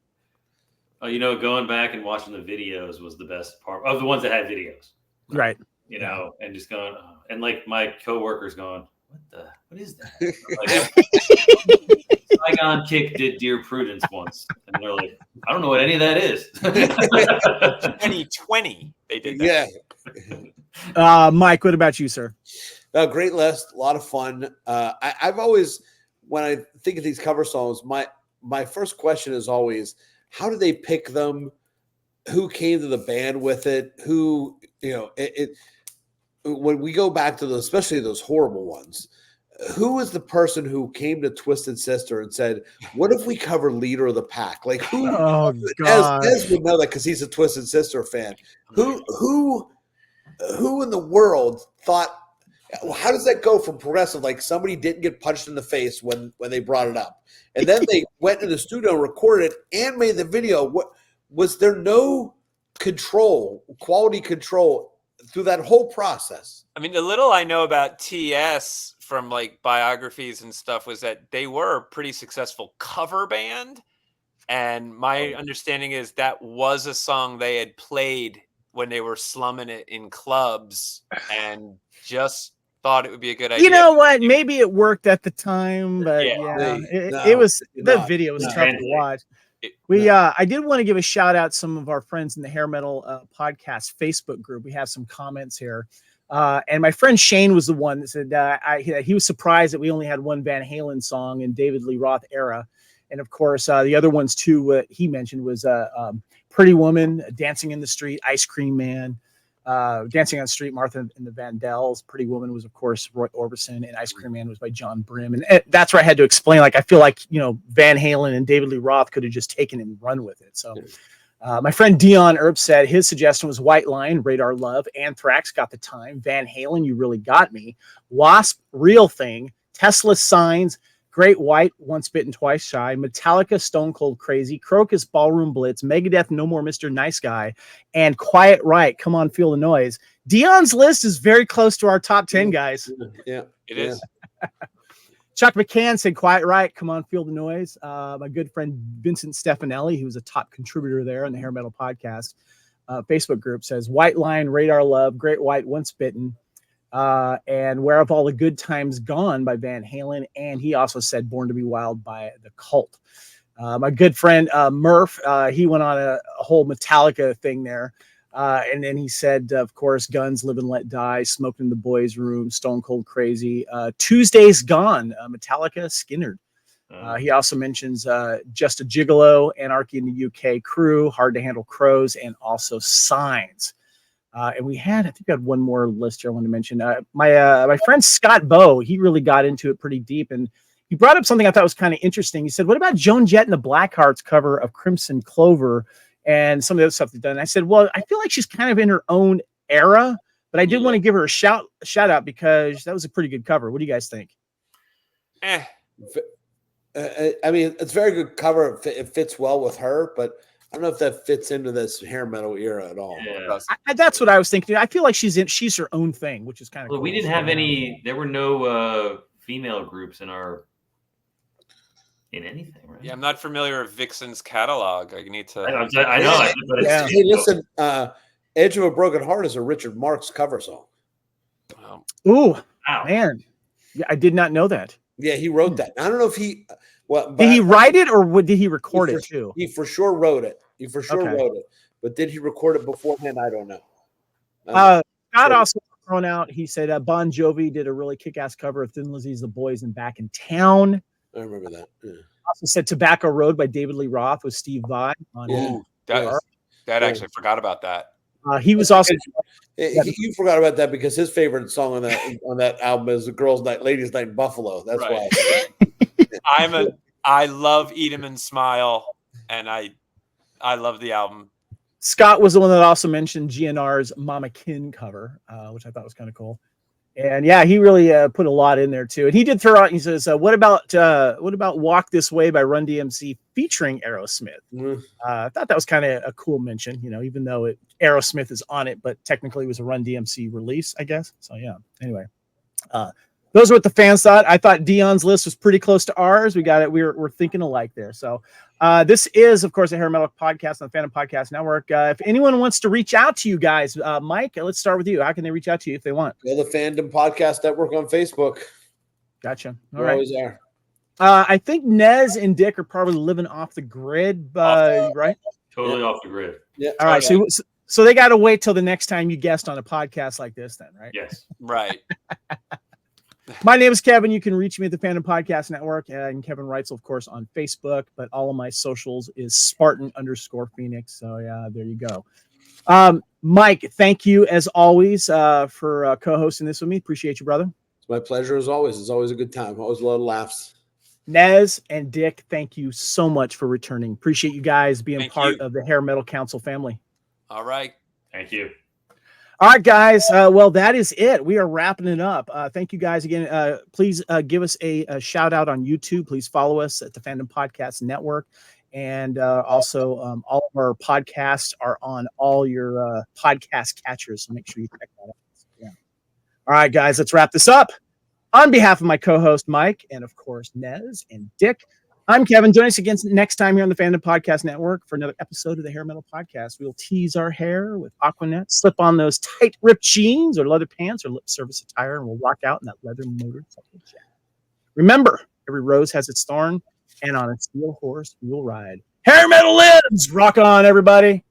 Oh, going back and watching the videos was the best part of the ones that had videos. Right. And just going, and like my coworkers going, what is that? Saigon Kick did Dear Prudence once. And they're like, I don't know what any of that is. 2020, they did that. Yeah. Mike, what about you, sir? Great list. A lot of fun. I've always, when I think of these cover songs, my first question is always, how do they pick them? Who came to the band with it? Who, when we go back to those, especially those horrible ones, who is the person who came to Twisted Sister and said, "What if we cover Leader of the Pack?" Like who? Oh God! As would know that because he's a Twisted Sister fan. Who in the world thought? How does that go from progressive? Like somebody didn't get punched in the face when they brought it up, and then they went to the studio and recorded it and made the video. What was there? No quality control through that whole process. I mean, the little I know about TS from biographies and stuff was that they were a pretty successful cover band, and my understanding is that was a song they had played when they were slumming it in clubs and just thought it would be a good idea. You know what? Maybe it worked at the time, but the video was tough to watch. I did want to give a shout out to some of our friends in the Hair Metal Podcast Facebook group. We have some comments here. And my friend Shane was the one that said he was surprised that we only had one Van Halen song in David Lee Roth era. And of course, the other ones too, he mentioned was Pretty Woman, Dancing in the Street, Ice Cream Man, Dancing on the Street, Martha and the Vandells. Pretty Woman was, of course, Roy Orbison, and Ice Cream Man was by John Brim. And that's where I had to explain, I feel like, Van Halen and David Lee Roth could have just taken and run with it. So My friend Dion Earp said his suggestion was White Line, Radar Love, Anthrax, Got the Time, Van Halen, You Really Got Me, Wasp, Real Thing, Tesla Signs, Great White, Once Bitten, Twice Shy, Metallica, Stone Cold Crazy, Crocus, Ballroom Blitz, Megadeth, No More Mr. Nice Guy, and Quiet Riot, Come On Feel the Noise. Dion's list is very close to our top 10, guys. Yeah, It is. Chuck McCann said Quiet Riot, Come On Feel the Noise. My good friend Vincent Stefanelli, who's a top contributor there on the Hair Metal Podcast Facebook group, says White Line, Radar Love, Great White, Once Bitten, and Where Have All the Good Times Gone by Van Halen. And he also said Born to Be Wild by The Cult. My good friend Murph, he went on a whole Metallica thing there. And then he said, of course, Guns, Live and Let Die, Smoked in the Boys' Room, Stone Cold Crazy, Tuesday's Gone, Metallica, Skinnerd. He also mentions Just a Gigolo, Anarchy in the UK, Crew, Hard to Handle Crows, and also Signs. And I think we had one more list here I wanted to mention. My friend Scott Bowe, he really got into it pretty deep. And he brought up something I thought was kind of interesting. He said, what about Joan Jett and the Blackhearts cover of Crimson Clover and some of the other stuff they've done? I said, well, I feel like she's kind of in her own era, but I did want to give her a shout out because that was a pretty good cover. What do you guys think? I mean, it's a very good cover. It fits well with her, but I don't know if that fits into this hair metal era at all. Yeah. That's what I was thinking. I feel like she's her own thing, which is kind of Well, cool. we didn't have any. There were no female groups in anything, right? Yeah, I'm not familiar with Vixen's catalog. I need to. I know. But Yeah. Hey, listen, Edge of a Broken Heart is a Richard Marx cover song. Ooh, Wow. man. Yeah, I did not know that. Yeah, he wrote that. I don't know if he did he write it or did he record it too? He for sure wrote it. Wrote it. But did he record it beforehand? I don't know. Scott also thrown out. He said Bon Jovi did a really kick-ass cover of Thin Lizzy's The Boys and Back in Town. I remember that. Yeah. Also said Tobacco Road by David Lee Roth with Steve Vai. That actually forgot about that. He was also. You forgot about that because his favorite song on that album is Ladies Night in Buffalo. That's Right. why. I love Eat 'Em and Smile, and I love the album. Scott was the one that also mentioned GNR's Mama Kin cover, which I thought was kind of cool. And yeah, he really put a lot in there too. And he did throw out. He says, "What about Walk This Way by Run DMC featuring Aerosmith?" I thought that was kind of a cool mention. Even though Aerosmith is on it, but technically it was a Run DMC release, I guess. So yeah. Anyway, those are what the fans thought. I thought Dion's list was pretty close to ours. We got it. We're thinking alike there. So this is, of course, a Hair Metal Podcast on the Fandom Podcast Network. If anyone wants to reach out to you guys, Mike, let's start with you. How can they reach out to you if they want? Well, the Fandom Podcast Network on Facebook. Gotcha. All right. Always are. I think Nez and Dick are probably living off the grid, right? Totally off the grid. Yeah. All right. So they got to wait till the next time you guest on a podcast like this, then, right? Yes. Right. My name is Kevin. You can reach me at the Fandom Podcast Network and Kevin Reitzel, of course, on Facebook. But all of my socials is Spartan_Phoenix. So yeah, there you go. Mike, thank you as always for co-hosting this with me. Appreciate you, brother. It's my pleasure as always. It's always a good time. Always a lot of laughs. Nez and Dick, thank you so much for returning. Appreciate you guys being part of the Hair Metal Council family. All right. Thank you. All right, guys. Well, that is it. We are wrapping it up. Thank you guys again. Please give us a shout out on YouTube. Please follow us at the Fandom Podcast Network. And also all of our podcasts are on all your podcast catchers. So make sure you check that out. Yeah. All right, guys, let's wrap this up. On behalf of my co-host, Mike, and of course, Nez and Dick, I'm Kevin. Join us again next time here on the Fandom Podcast Network for another episode of the Hair Metal Podcast. We'll tease our hair with Aquanet, slip on those tight ripped jeans or leather pants or lip service attire, and we'll rock out in that leather motorcycle jacket. Remember, every rose has its thorn, and on a steel horse we will ride. Hair Metal lives! Rock on, everybody!